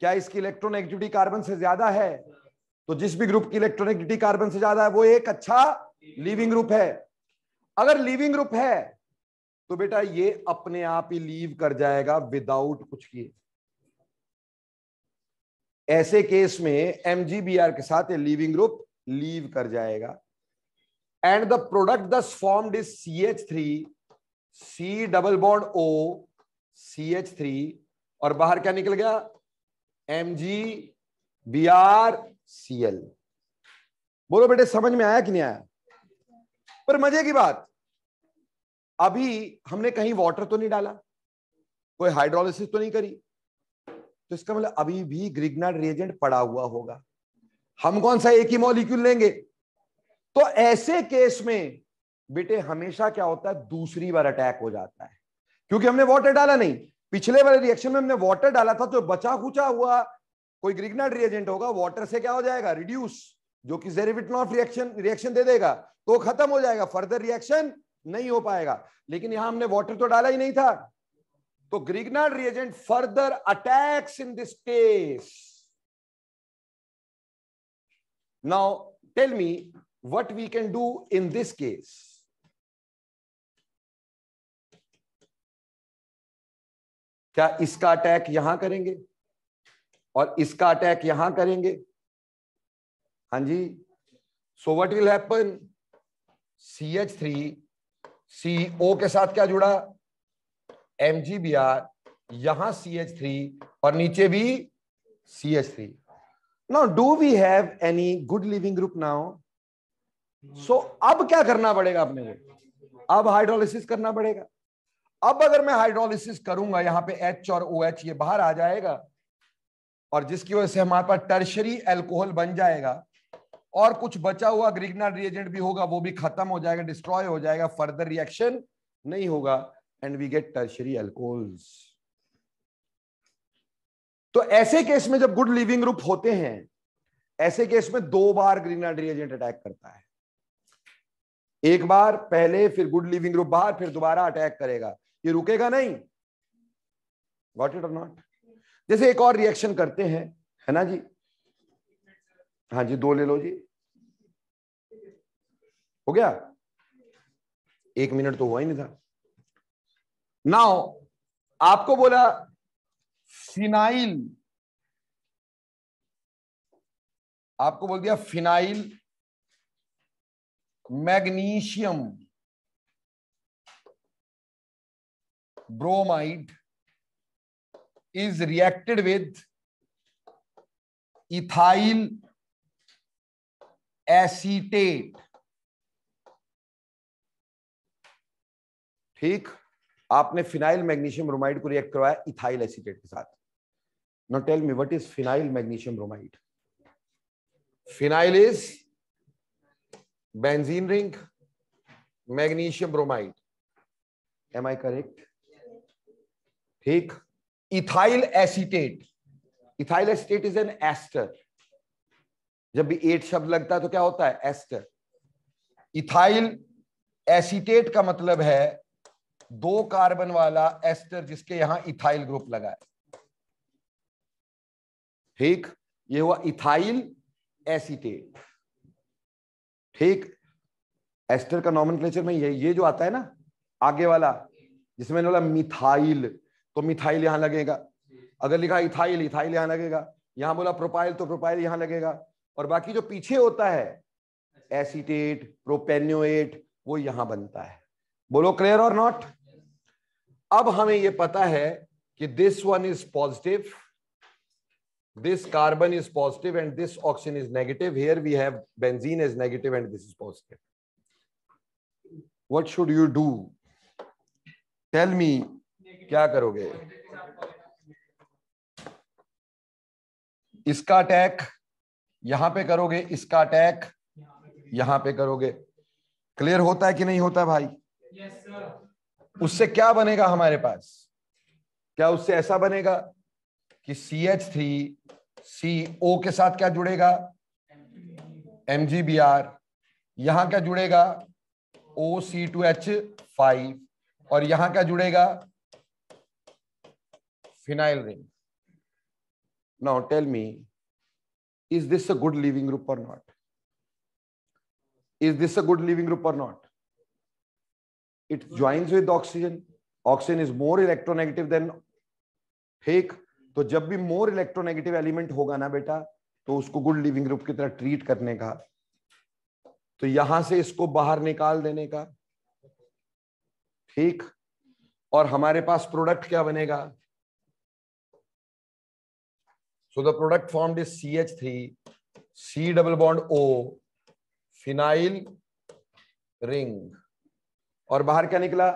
क्या इसकी इलेक्ट्रोनेगेटिविटी कार्बन से ज्यादा है? तो जिस भी ग्रुप की इलेक्ट्रोनेगेटिविटी कार्बन से ज्यादा है वो एक अच्छा लीविंग ग्रुप है। अगर लीविंग ग्रुप है तो बेटा ये अपने आप ही लीव कर जाएगा विदाउट कुछ किए। ऐसे केस में MgBr के साथ ये लीविंग ग्रुप लीव कर जाएगा, एंड द प्रोडक्ट दस formed is CH3 double bond O CH3, और बाहर क्या निकल गया? MgBr Cl। बोलो बेटे समझ में आया कि नहीं आया? पर मजे की बात, अभी हमने कहीं वाटर तो नहीं डाला, कोई हाइड्रोलिसिस तो नहीं करी, तो इसका मतलब अभी भी ग्रिग्नार्ड रिएजेंट पड़ा हुआ होगा। हम कौन सा एक ही मॉलिक्यूल लेंगे? तो ऐसे केस में बेटे हमेशा क्या होता है? दूसरी बार अटैक हो जाता है, क्योंकि हमने वाटर डाला नहीं। पिछले वाले रिएक्शन में हमने वाटर डाला था, तो बचा खुचा हुआ कोई ग्रिग्नार्ड रिएजेंट होगा, वाटर से क्या हो जाएगा, रिड्यूस, जो कि जेरेविटनॉफ रिएक्शन दे देगा, तो खत्म हो जाएगा, फर्दर रिएक्शन नहीं हो पाएगा। लेकिन यहां हमने वाटर तो डाला ही नहीं था, तो Grignard reagent further attacks in this case. Now tell me what we can do in this case. क्या इसका अटैक यहां करेंगे और इसका अटैक यहां करेंगे? हाँ जी। So what will happen, CH3 CO के साथ क्या जुड़ा, MgBr, यहां CH3 और नीचे भी CH3। Now do we have any good leaving group now? So अब क्या करना पड़ेगा अपने को, अब हाइड्रोलिसिस करना पड़ेगा। अब अगर मैं हाइड्रोलिसिस करूंगा, यहां पे H और OH ये बाहर आ जाएगा, और जिसकी वजह से हमारे पास टर्शरी एल्कोहल बन जाएगा, और कुछ बचा हुआ ग्रिग्नार्ड रिएजेंट भी होगा, वो भी खत्म हो जाएगा, डिस्ट्रॉय हो जाएगा, फर्दर रिएक्शन नहीं होगा, and we get tertiary alcohols. तो ऐसे केस में जब गुड लिविंग ग्रुप होते हैं, ऐसे केस में 2 बार ग्रिग्नार्ड रिएजेंट अटैक करता है, एक बार पहले, फिर गुड लिविंग ग्रुप बाहर, फिर दोबारा अटैक करेगा, ये रुकेगा नहीं। गॉट इट और नॉट? जैसे एक और रिएक्शन करते हैं, है ना जी? हाँ जी, 2 ले लो जी। हो गया? 1 मिनट तो हुआ ही नहीं था। नाउ आपको बोला फिनाइल, आपको बोल दिया phenyl magnesium bromide is reacted with ethyl acetate। ठीक, आपने फिनाइल मैग्नीशियम ब्रोमाइड को रिएक्ट करवाया इथाइल एसीटेट के साथ। Now tell me what is phenyl magnesium bromide? Phenyl is benzene ring, magnesium bromide, am I correct? ठीक। Ethyl acetate, ethyl acetate is an ester. जब भी 8 शब्द लगता है तो क्या होता है, एस्टर। इथाइल एसीटेट का मतलब है 2 कार्बन वाला एस्टर जिसके यहां इथाइल ग्रुप लगा है। ठीक, ये हुआ इथाइल एसीटेट। ठीक, एस्टर का नॉमेनक्लेचर में ये जो आता है ना आगे वाला, जिसमें मैंने बोला मिथाइल, तो मिथाइल यहां लगेगा, अगर लिखा इथाइल, इथाइल यहां लगेगा, यहां बोला प्रोपाइल तो प्रोपाइल यहां लगेगा, और बाकी जो पीछे होता है एसीटेट, प्रोपेनोएट, वो यहां बनता है। बोलो क्लियर और नॉट? अब हमें ये पता है कि this one is positive, this carbon is positive and this oxygen is negative. Here we have benzene is negative and this is positive. What should you do? Tell me, क्या करोगे? इसका अटैक यहां पे करोगे, इसका अटैक यहां पे करोगे। क्लियर होता है कि नहीं होता भाई? yes, sir. उससे क्या बनेगा हमारे पास? क्या उससे ऐसा बनेगा कि CH3 CO के साथ क्या जुड़ेगा, MgBr, यहां क्या जुड़ेगा, OC2H5, और यहां क्या जुड़ेगा, phenyl ring. Now tell me, is this a good leaving group और नॉट? Is this a good leaving group और नॉट? It joins with oxygen, oxygen is more electronegative than. ठीक, तो जब भी मोर इलेक्ट्रोनेगेटिव एलिमेंट होगा ना बेटा, तो उसको गुड लिविंग ग्रुप की तरह ट्रीट करने का, तो यहां से इसको बाहर निकाल देने का। ठीक, और हमारे पास प्रोडक्ट क्या बनेगा? So the product formed is CH3 C double bond O phenyl ring, और बाहर क्या निकला,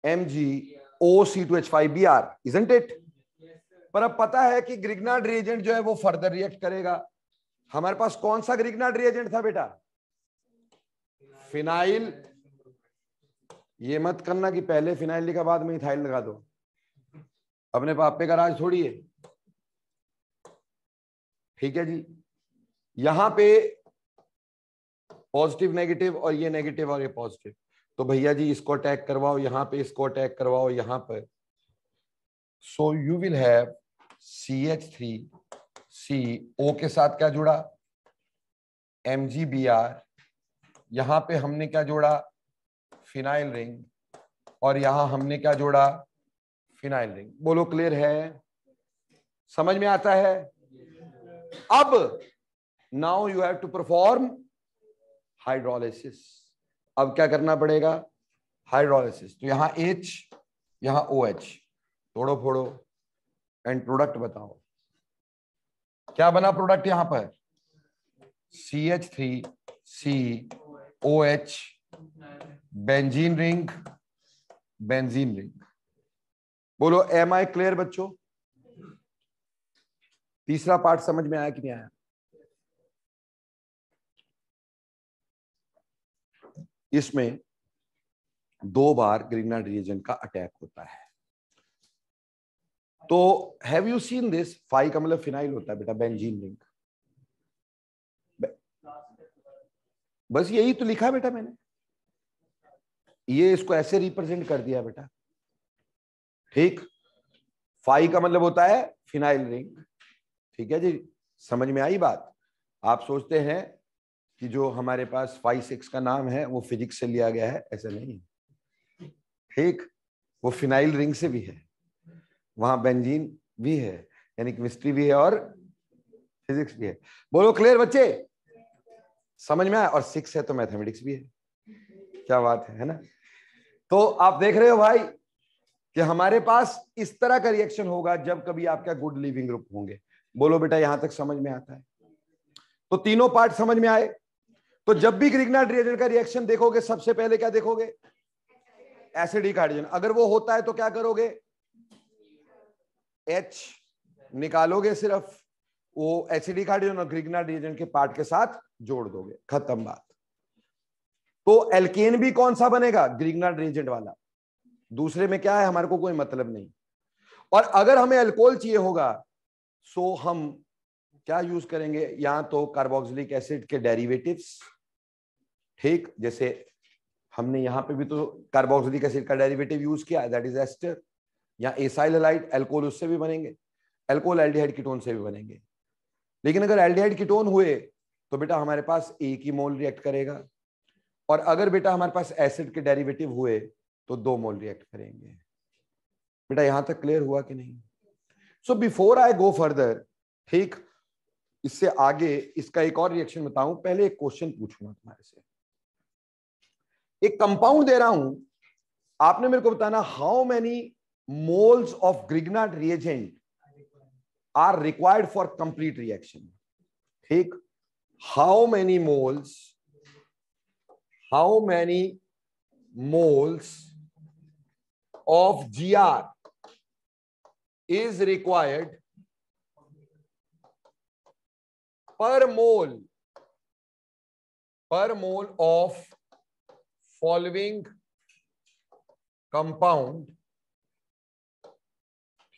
MgOC2H5Br, isn't it? पर अब पता है कि ग्रिग्नार्ड रिएजेंट जो है वो फर्दर रिएक्ट करेगा। हमारे पास कौन सा ग्रिग्नार्ड रिएजेंट था बेटा? फिनाइल। ये मत करना कि पहले फिनाइल लिखा बाद में इथाइल लगा दो, अपने पापे का राज थोड़ी है। ठीक है जी, यहां पे पॉजिटिव नेगेटिव और ये नेगेटिव और ये पॉजिटिव, तो भैया जी इसको अटैक करवाओ, यहां पे इसको अटैक करवाओ यहां पर। So you will have CH3CO के साथ क्या जुड़ा, MgBr, यहां पे हमने क्या जोड़ा, फिनाइल रिंग, और यहां हमने क्या जोड़ा, फिनाइल रिंग। बोलो क्लियर है, समझ में आता है। अब now you have to perform hydrolysis. अब क्या करना पड़ेगा, हाइड्रोलिसिस। तो यहां H, यहां OH, तोड़ो फोड़ो एंड प्रोडक्ट बताओ क्या बना प्रोडक्ट यहां पर, CH3COH, benzene ring, benzene ring. बोलो एम आई क्लियर बच्चों, तीसरा पार्ट समझ में आया कि नहीं आया। इसमें 2 बार ग्रिग्नार्ड रिएजेंट का अटैक होता है। तो have you seen this, phi का मतलब फिनाइल होता है बेटा, बेंजीन रिंग, बस यही तो लिखा है बेटा मैंने, ये इसको ऐसे रिप्रेजेंट कर दिया बेटा। ठीक, फाई का मतलब होता है फिनाइल रिंग। ठीक है जी, समझ में आई बात। आप सोचते हैं कि जो हमारे पास 5-6 का नाम है वो फिजिक्स से लिया गया है, ऐसा नहीं। ठीक, वो फिनाइल रिंग से भी है, वहां बेंजीन भी है, यानी केमिस्ट्री भी है और फिजिक्स भी है। बोलो क्लियर बच्चे, समझ में आया। और 6 है तो मैथमेटिक्स भी है, क्या बात है ना। तो आप देख रहे हो भाई कि हमारे पास इस तरह का रिएक्शन होगा जब कभी आपका गुड लिविंग ग्रुप होंगे। बोलो बेटा यहां तक समझ में आता है। तो तीनों पार्ट समझ में आए। तो जब भी ग्रिग्नार्ड रिएजेंट का रिएक्शन देखोगे सबसे पहले क्या देखोगे, एसिडिक हाइड्रोजन। अगर वो होता है तो क्या करोगे, H निकालोगे, सिर्फ वो एसिडिक हाइड्रोजन और ग्रिग्नार्ड रिएजेंट के पार्ट के साथ जोड़ दोगे, खत्म बात। तो एल्केन भी कौन सा बनेगा, ग्रिग्नार्ड रिएजेंट वाला। दूसरे में क्या है हमारे को कोई मतलब नहीं। और अगर हमें अल्कोहल चाहिए होगा सो हम क्या यूज करेंगे, यहां तो कार्बोक्सिलिक एसिड के डेरिवेटिव्स। ठीक, जैसे हमने यहां पे भी तो कार्बोक्सिलिक एसिड का डेरिवेटिव यूज किया, दैट इज एस्टर। या एसाइल हैलाइड, अल्कोहल उससे भी बनेंगे, अल्कोहल एल्डिहाइड कीटोन से भी बनेंगे। लेकिन अगर एल्डिहाइड कीटोन हुए तो बेटा हमारे पास एक ही मोल रिएक्ट करेगा, और अगर बेटा हमारे पास एसिड के डेरिवेटिव हुए तो 2 मोल रिएक्ट करेंगे। बेटा यहां तक क्लियर हुआ कि नहीं। So before I go further, ठीक, इससे आगे इसका एक और रिएक्शन बताऊं, पहले एक क्वेश्चन पूछूंगा तुम्हारे से। एक कंपाउंड दे रहा हूं, आपने मेरे को बताना how many moles of Grignard reagent are required for complete reaction. ठीक, how many moles of GR is required per mole of following compound।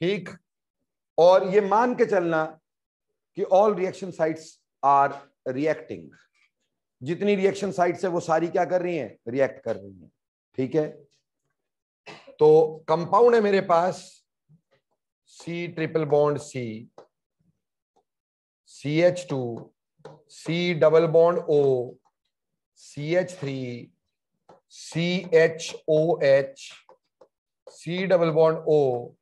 ठीक, और ये मान के चलना कि all reaction sites are reacting, जितनी रिएक्शन साइट्स है वो सारी क्या कर रही हैं, रिएक्ट कर रही हैं। ठीक है, तो कंपाउंड है मेरे पास C triple bond C, CH2, C double bond O, CH3, CHOH, C double bond O,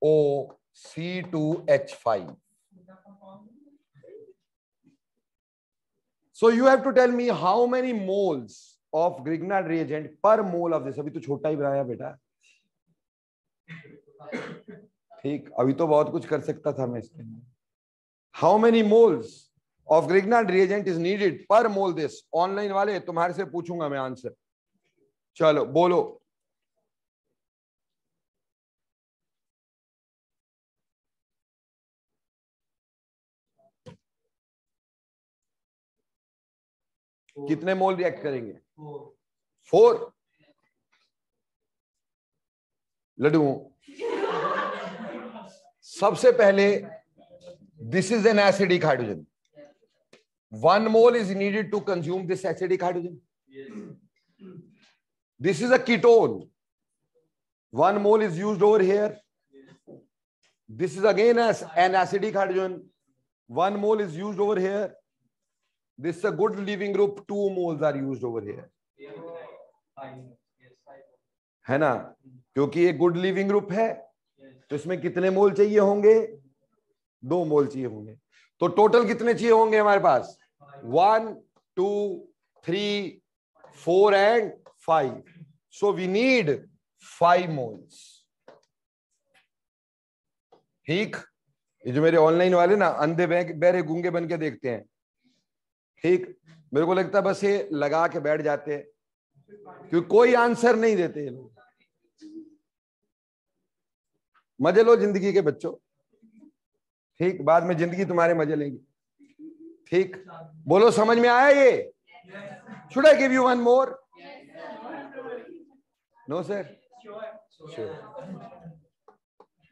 O, C2H5। So you have to tell me how many moles of Grignard reagent per mole of this। अभी तो छोटा ही बनाया बेटा, ठीक, अभी तो बहुत कुछ कर सकता था मैं इसके लिए। How many moles of Grignard reagent is needed per mole this। Online वाले तुम्हारे से पूछूंगा मैं आंसर, चलो बोलो। कितने मोल रिएक्ट करेंगे, 4। लड्डू सबसे पहले this is an acidic hydrogen. 1 mole is needed to consume this acidic hydrogen. This is a ketone. 1 mole is used over here. This is again as an acidic hydrogen. 1 mole is used over here. This is a good leaving group. 2 moles are used over here. है ना, क्योंकि ये गुड लिविंग ग्रुप है तो इसमें कितने मोल चाहिए होंगे? 2 मोल चाहिए होंगे. तो टोटल कितने चाहिए होंगे हमारे पास? 1, 2, 3, 4 and 5. So we need 5 moles. ठीक. ये जो मेरे ऑनलाइन वाले ना अंधे बहरे गूंगे बन के देखते हैं, ठीक, मेरे को लगता है बस ये लगा के बैठ जाते हैं क्योंकि कोई आंसर नहीं देते ये लोग. मजे लो जिंदगी के बच्चों, ठीक, बाद में जिंदगी तुम्हारे मजे लेगी. ठीक, बोलो समझ में आया ये? Should I give you 1 more? No sir.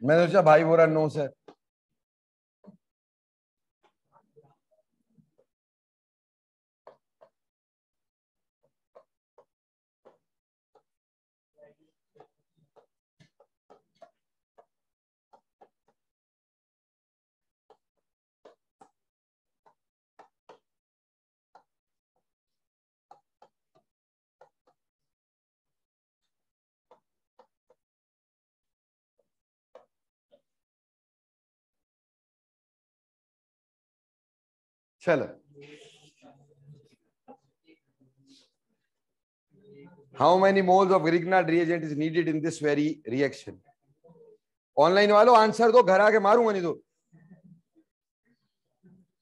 मैंने सोचा भाई बोल रहा नो सर. चलो, how many moles of Grignard reagent is needed in this very reaction? Online वालों आंसर दो, घर आके मारूंगा नहीं तो.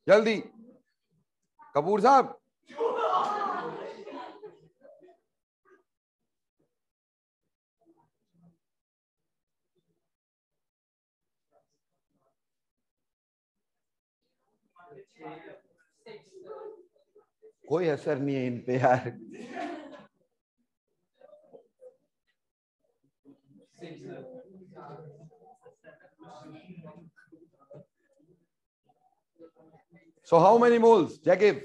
जल्दी कपूर साहब. कोई असर नहीं है इन पे यार. So how many moles? Jacob?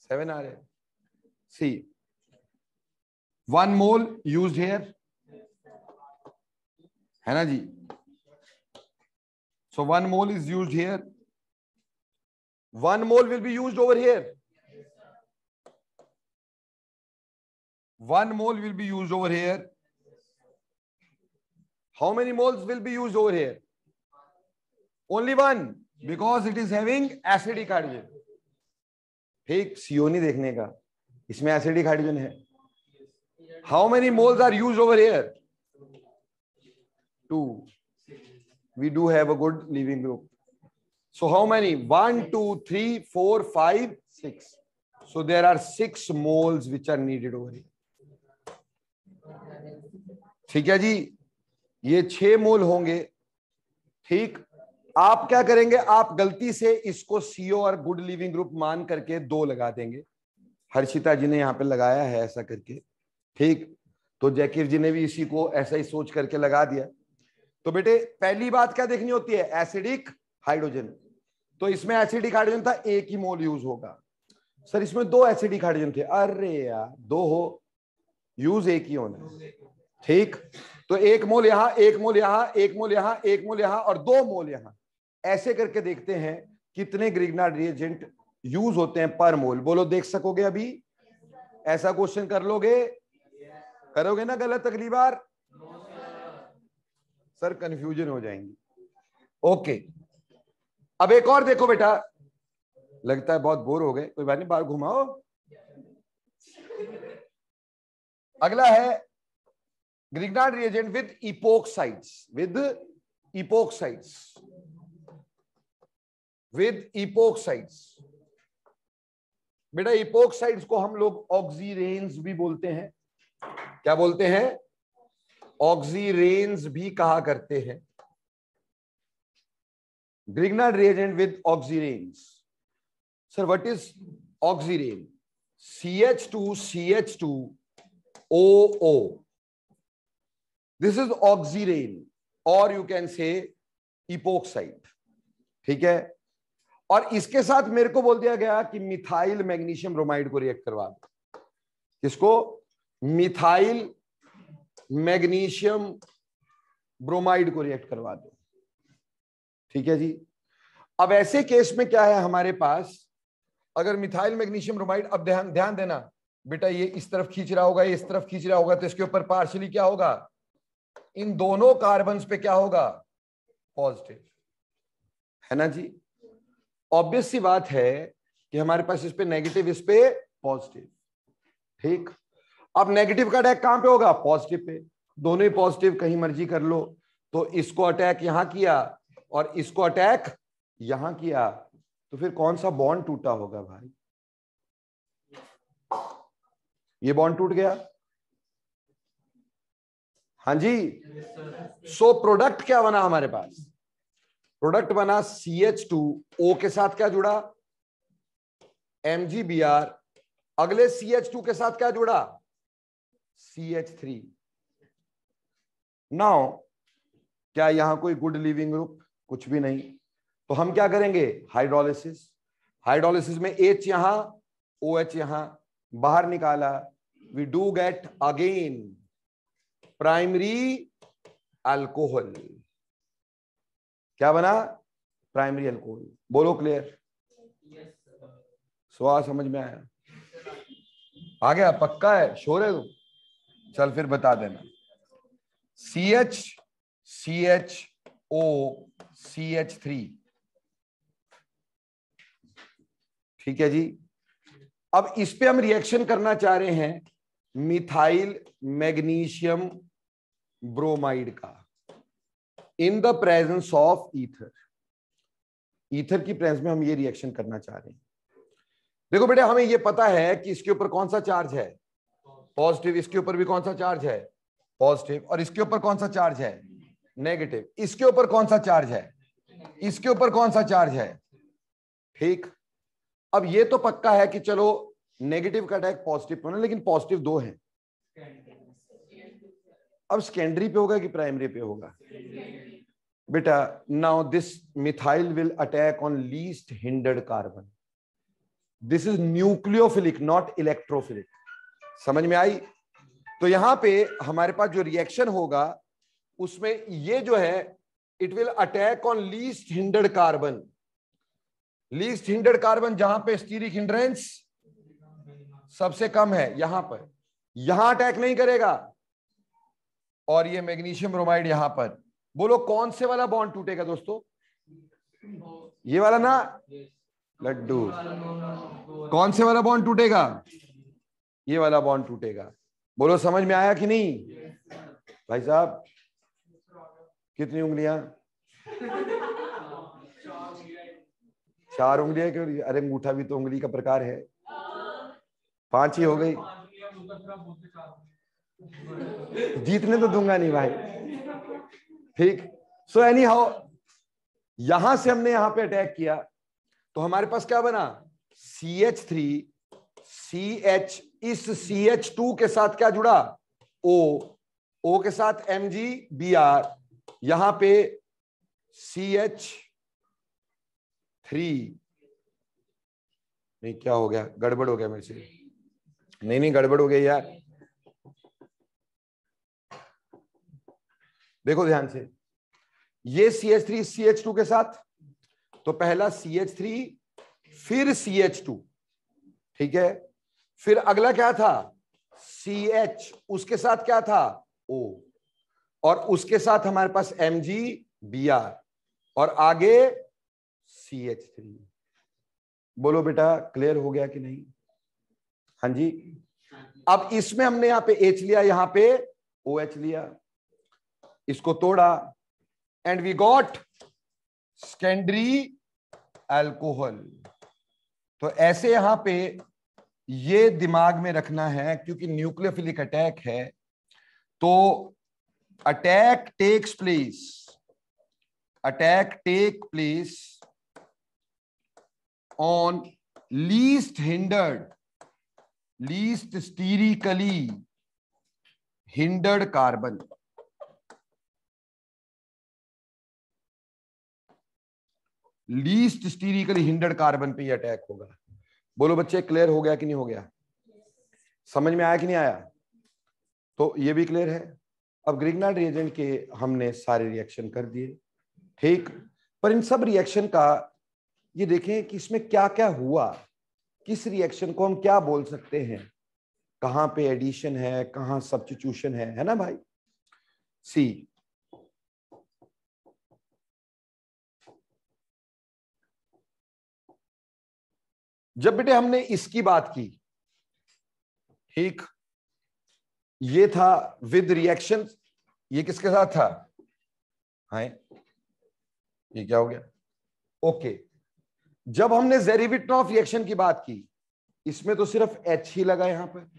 7 are there. See, 1 mole used here, है ना जी? So 1 mole is used here. 1 mole will be used over here. 1 mole will be used over here. How many moles will be used over here? Only 1, because it is having acidic hydrogen. ठीक, CO नहीं देखने का, इसमें acidic hydrogen है. How many moles are used over here? 2. We do have a good leaving group. So how many? 1, 2, 3, 4, 5, 6. So there are 6 moles which are needed over here. ठीक है जी, ये 6 मोल होंगे. ठीक, आप क्या करेंगे? आप गलती से इसको CO और गुड लिविंग ग्रुप मान करके 2 लगा देंगे. हर्षिता जी ने यहाँ पे लगाया है ऐसा करके. ठीक, तो जैकिर जी ने भी इसी को ऐसा ही सोच करके लगा दिया. तो बेटे पहली बात क्या देखनी होती है? Acidic hydrogen. तो इसमें एसिडिक हाइड्रोजन था, 1 ही मोल यूज होगा. सर इसमें 2 एसिडिक हाइड्रोजन थे. अरे यार 2 हो, यूज 1 ही होना. ठीक, तो 1 मोल यहां, 1 मोल यहां, 1 मोल यहां, 1 मोल यहां और 2 मोल यहां. ऐसे करके देखते हैं कितने ग्रिग्नार्ड रिएजेंट यूज होते हैं पर मोल. बोलो देख सकोगे अभी? ऐसा क्वेश्चन कर लोगे? करोगे ना गलत अगली बार? सर कंफ्यूजन हो जाएंगी. ओके, अब एक और देखो बेटा. लगता है बहुत बोर हो गए, कोई बात नहीं, बाहर घुमाओ. अगला है Grignard reagent with epoxides. With epoxides. With epoxides. बेटा इपोक्साइड्स को हम लोग ऑक्सीरेन्स भी बोलते हैं. क्या बोलते हैं? ऑक्सीरेन्स भी कहा करते हैं. Grignard reagent with oxyrenes. Sir, what is oxyrene? CH2CH2OO. This is oxirene और यू कैन से इपोक्साइड, ठीक है। और इसके साथ मेरे को बोल दिया गया कि मिथाइल मैग्नीशियम ब्रोमाइड को रिएक्ट करवा दो। किसको? मिथाइल मैग्नीशियम ब्रोमाइड को रिएक्ट करवा दो, ठीक है जी। अब ऐसे केस में क्या है हमारे पास, अगर मिथाइल मैग्नीशियम ब्रोमाइड, अब ध्यान देना बेटा, ये इस तरफ खींच रहा होगा, ये इस तरफ खींच रहा होगा, तो इसके ऊपर पार्शियली क्या होगा, इन दोनों कार्बन्स पे क्या होगा, पॉजिटिव, है ना जी। ऑब्वियस सी बात है कि हमारे पास इस पे नेगेटिव, इस पे पॉजिटिव, ठीक। अब नेगेटिव का अटैक कहां पे होगा, पॉजिटिव पे, दोनों ही पॉजिटिव, कहीं मर्जी कर लो। तो इसको अटैक यहां किया और इसको अटैक यहां किया, तो फिर कौन सा बॉन्ड टूटा होगा भाई, ये बॉन्ड टूट गया, हाँ जी। सो प्रोडक्ट क्या बना हमारे पास, प्रोडक्ट बना CH2O के साथ क्या जुड़ा, MgBr, अगले CH2 के साथ क्या जुड़ा, CH3। नाउ क्या यहां कोई गुड लिविंग ग्रुप, कुछ भी नहीं, तो हम क्या करेंगे, हाइड्रोलिसिस। हाइड्रोलिसिस में H यहां, OH यहां, बाहर निकाला, we do get again primary alcohol. क्या बना, प्राइमरी अल्कोहल। बोलो क्लियर, सवाल समझ में आया, आ गया, पक्का है, श्योर है तुम, चल फिर बता देना। CH CHO CH3, ठीक है जी। अब इस पे हम रिएक्शन करना चाह रहे हैं मिथाइल मैग्नीशियम ब्रोमाइड का in the presence of ether. Ether की प्रेजेंस में हम ये रिएक्शन करना चाह रहे हैं। देखो बेटे, हमें ये पता है कि इसके ऊपर कौन सा चार्ज है, पॉजिटिव, इसके ऊपर भी कौन सा चार्ज है, पॉजिटिव, और इसके ऊपर कौन सा चार्ज है, नेगेटिव, इसके ऊपर कौन सा चार्ज है, इसके ऊपर कौन सा चार्ज है, ठीक। अब ये तो पक्का है कि चलो नेगेटिव का अटैक पॉजिटिव होना, लेकिन पॉजिटिव दो हैं। अब सेकेंडरी पे होगा कि प्राइमरी पे होगा बेटा, now this methyl will attack on least hindered carbon. This is nucleophilic not electrophilic, समझ में आई। तो यहां पे हमारे पास जो रिएक्शन होगा उसमें ये जो है, it will attack on least hindered carbon. Least hindered carbon जहां पे स्टीरिक हिंड्रेंस सबसे कम है, यहां पर, यहां अटैक नहीं करेगा। और ये मैग्नीशियम ब्रोमाइड यहां पर, बोलो कौन से वाला बॉन्ड टूटेगा दोस्तों, ये वाला ना, लड्डू, कौन से वाला बॉन्ड टूटेगा, ये वाला बॉन्ड टूटेगा। बोलो समझ में आया कि नहीं भाई साहब, कितनी उंगलियां, 4 उंगलियां क्यों, अरे अंगूठा भी तो उंगली का प्रकार है, 5 ही हो गई, जीतने तो दूंगा नहीं भाई, ठीक। सो एनी हाउ, यहां से हमने यहां पे अटैक किया, तो हमारे पास क्या बना, CH3 CH, इस CH2 के साथ क्या जुड़ा, O के साथ MgBr, यहां पे CH3, नहीं क्या हो गया, गड़बड़ हो गया मेरे से, नहीं गड़बड़ हो गई यार, देखो ध्यान से, ये CH3 CH2 के साथ, तो पहला CH3 फिर CH2, ठीक है, फिर अगला क्या था, CH, उसके साथ क्या था, O, और उसके साथ हमारे पास MgBr, और आगे CH3। बोलो बेटा क्लियर हो गया कि नहीं, हाँ जी। अब इसमें हमने यहां पे H लिया, यहां पे OH लिया, इसको तोड़ा, and we got secondary alcohol. तो ऐसे यहां पे ये दिमाग में रखना है, क्योंकि न्यूक्लियोफिलिक अटैक है, तो attack take place on least sterically hindered carbon. Least sterically hindered carbon पे ये अटैक होगा। बोलो बच्चे, क्लियर हो गया कि नहीं हो गया? समझ में आया कि नहीं आया? तो ये भी क्लियर है। अब ग्रिग्नार्ड रिएजेंट के हमने सारे रिएक्शन कर दिए, ठीक। पर इन सब रिएक्शन का ये देखें कि इसमें क्या क्या हुआ, किस रिएक्शन को हम क्या बोल सकते हैं, कहां पे एडिशन है, कहां सब्स्टिट्यूशन है ना भाई। सी, जब बेटे हमने इसकी बात की, ठीक, ये था विद रिएक्शन, ये किसके साथ था? हाँ, ये क्या हो गया? ओके। जब हमने जेरिविट्नॉफ रिएक्शन की बात की, इसमें तो सिर्फ H ही लगा, यहां पर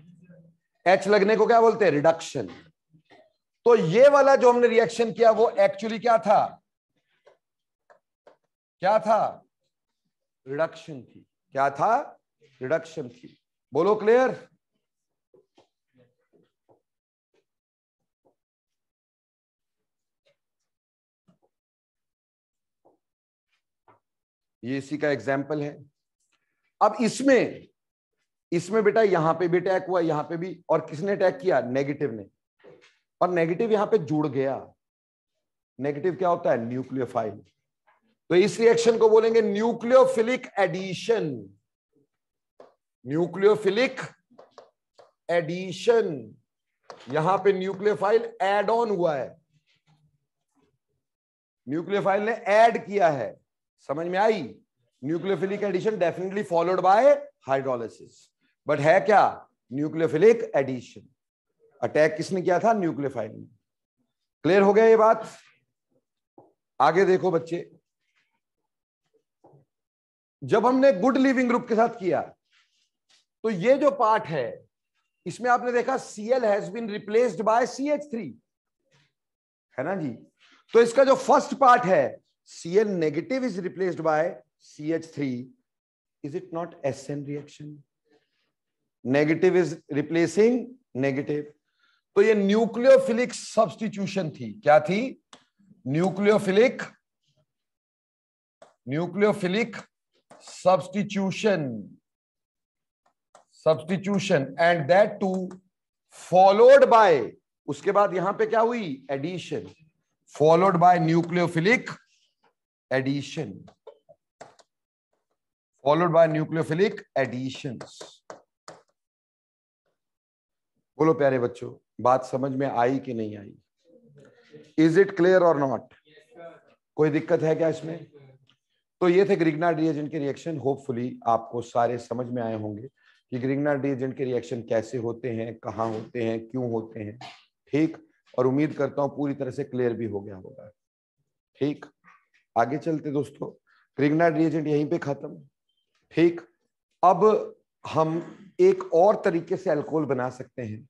H लगने को क्या बोलते हैं? रिडक्शन। तो ये वाला जो हमने रिएक्शन किया वो एक्चुअली क्या था? क्या था? रिडक्शन थी। क्या था? रिडक्शन थी। बोलो क्लियर? ये इसी का एग्जाम्पल है। अब इसमें बेटा यहां पे भी अटैक हुआ, यहां पे भी, और किसने अटैक किया? नेगेटिव ने। और नेगेटिव यहां पे जुड़ गया। नेगेटिव क्या होता है? न्यूक्लियोफाइल। तो इस रिएक्शन को बोलेंगे न्यूक्लियोफिलिक एडिशन। Nucleophilic addition. यहां पे न्यूक्लियोफाइल एड ऑन हुआ है, न्यूक्लियोफाइल ने ऐड किया है। समझ में आई? Nucleophilic addition definitely followed by hydrolysis, but है क्या? Nucleophilic addition. अटैक किसने किया था? न्यूक्लियोफाइल ने। क्लियर हो गया ये बात? आगे देखो बच्चे, जब हमने गुड लिविंग ग्रुप के साथ किया तो ये जो पार्ट है इसमें आपने देखा Cl has been replaced by CH3, है ना जी। तो इसका जो फर्स्ट पार्ट है Cl negative is replaced by CH3, is it not SN reaction? Negative is replacing negative. तो ये न्यूक्लियोफिलिक सब्स्टिट्यूशन थी। क्या थी? Nucleophilic substitution and that too followed by, उसके बाद यहां पे क्या हुई? Addition, followed by nucleophilic addition, followed by nucleophilic additions. बोलो प्यारे बच्चों, बात समझ में आई कि नहीं आई? इज इट क्लियर और नॉट? कोई दिक्कत है क्या इसमें? तो ये थे ग्रिग्नार्ड रिएजेंट के रिएक्शन। होपफुली आपको सारे समझ में आए होंगे कि ग्रिग्नार्ड रिएजेंट के रिएक्शन कैसे होते हैं, कहाँ होते हैं, क्यों होते हैं, ठीक। और उम्मीद करता हूं पूरी तरह से क्लियर भी हो गया होगा, ठीक। आगे चलते दोस्तों, ग्रिग्नार्ड रिएजेंट यहीं पे खत्म, ठीक। अब हम एक और तरीके से अल्कोहल बना सकते हैं,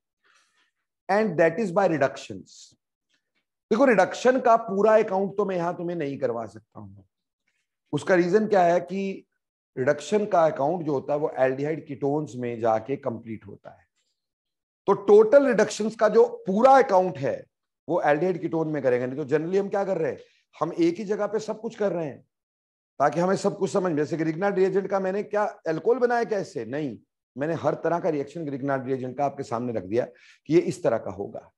and that is by reductions. देखो, रिडक्शन का पूरा अकाउंट तो मैं यहां तुम्हें नहीं करवा सकता हूं। उसका रीजन क्या है कि रिडक्शन का अकाउंट जो होता है वो एल्डिहाइड कीटोन्स में जाके कंप्लीट होता है। तो टोटल रिडक्शंस का जो पूरा अकाउंट है वो एल्डिहाइड कीटोन में करेंगे। नहीं तो जनरली हम क्या कर रहे हैं, हम एक ही जगह पे सब कुछ कर रहे हैं ताकि हमें सब कुछ समझ में। जैसे ग्रिग्नार्ड रिएजेंट का मैंने क्या अल्कोहल बनाया क्या इससे? नहीं, मैंने हर तरह का रिएक्शन ग्रिग्नार्ड रिएजेंट का आपके सामने रख दिया कि ये इस तरह का होगा।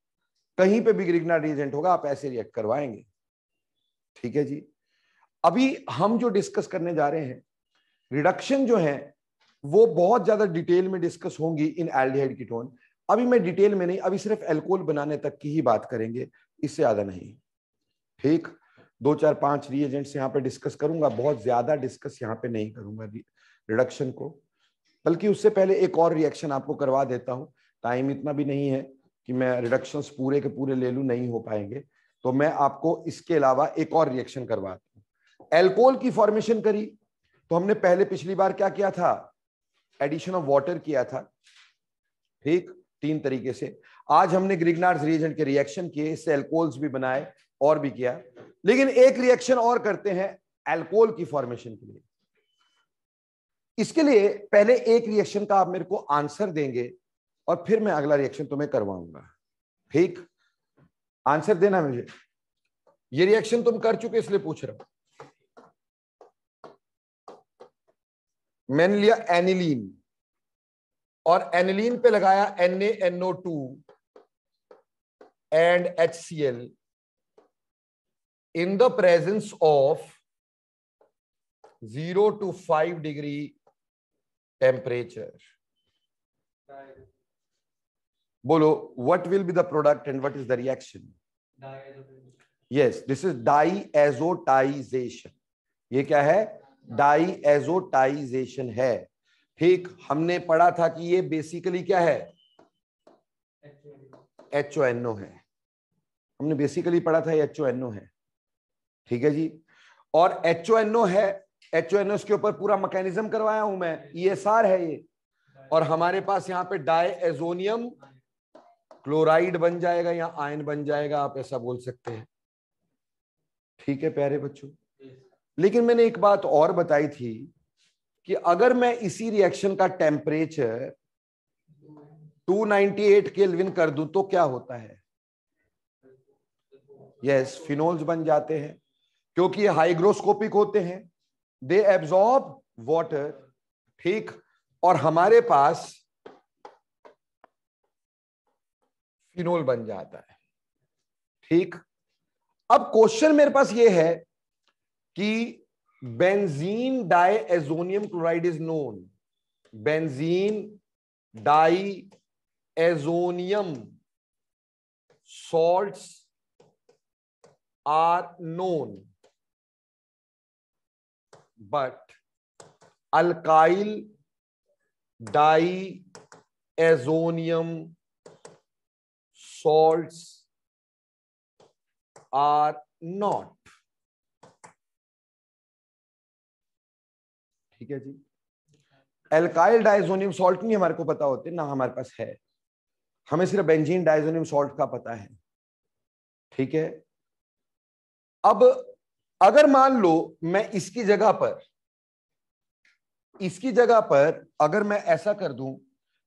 कहीं पे भी ग्रिग्नार्ड रिएजेंट होगा आप ऐसे रिएक्ट करवाएंगे, ठीक है जी। अभी हम जो डिस्कस करने जा रहे हैं रिडक्शन जो है वो बहुत ज्यादा डिटेल में डिस्कस होंगी इन एल्डिहाइड कीटोन। अभी मैं डिटेल में नहीं, अभी सिर्फ अल्कोहल बनाने तक की ही बात करेंगे, इससे ज्यादा नहीं, ठीक। 2 4 5 रिएजेंट्स यहाँ पे डिस्कस करूंगा, बहुत ज्यादा डिस्कस यहाँ पे नहीं करूंगा रिडक्शन को। बल्कि उससे पहले एक और रिएक्शन आपको करवा देता हूं, टाइम इतना भी नहीं है कि मैं रिडक्शंस पूरे के पूरे ले लूं, नहीं हो पाएंगे। तो मैं आपको इसके अलावा एक और रिएक्शन करवाता हूं। एल्कोहल की फॉर्मेशन करी तो हमने पहले पिछली बार क्या किया था? एडिशन ऑफ वाटर किया था, ठीक, 3 तरीके से। आज हमने ग्रिग्नार्ड रिएजेंट के रिएक्शन किए, इससे एल्कोहल्स भी बनाए और भी किया। लेकिन एक रिएक्शन और करते हैं एल्कोहल की फॉर्मेशन के लिए। इसके लिए पहले एक रिएक्शन का आप मेरे को आंसर देंगे और फिर मैं अगला रिएक्शन तुम्हें करवाऊंगा, ठीक। आंसर देना मुझे। ये रिएक्शन तुम कर चुके इसलिए पूछ रहा हूं। मैंने लिया एनिलीन और एनिलीन पे लगाया NaNO2 and HCl in the presence of 0 to 5 degree temperature. बोलो, what will be the product and what is the reaction? Yes, this is diazotization. ये क्या है? diazotization है. ठीक, हमने पढ़ा था कि ये बेसिकली क्या है? HONO है. हमने बेसिकली पढ़ा था ये HONO है. ठीक है जी. और HONO है, HONO के ऊपर पूरा मैकेनिज्म करवाया हूं मैं. ESR है ये. और हमारे पास यहाँ पे डायएजोनियम क्लोराइड बन जाएगा या आयन बन जाएगा, आप ऐसा बोल सकते हैं. ठीक है प्यारे बच्चों. लेकिन मैंने एक बात और बताई थी कि अगर मैं इसी रिएक्शन का टेम्परेचर 298 केल्विन कर दूं तो क्या होता है? यस, फिनोल्स बन जाते हैं, क्योंकि ये हाइग्रोस्कोपिक होते हैं, दे एब्जॉर्ब वाटर. ठीक, और हमारे पास फिनोल बन जाता है. ठीक, अब क्वेश्चन मेरे पास ये है कि benzene diazonium chloride is known. Benzene diazonium salts are known, but alkyl diazonium salts are not. ठीक है जी. एल्काइल डायजोनियम सॉल्ट नहीं हमारे को पता होते ना, हमारे पास है. हमें सिर्फ बेंजीन डायजोनियम सॉल्ट का पता है. ठीक है. अब अगर मान लो मैं इसकी जगह पर अगर मैं ऐसा कर दूं,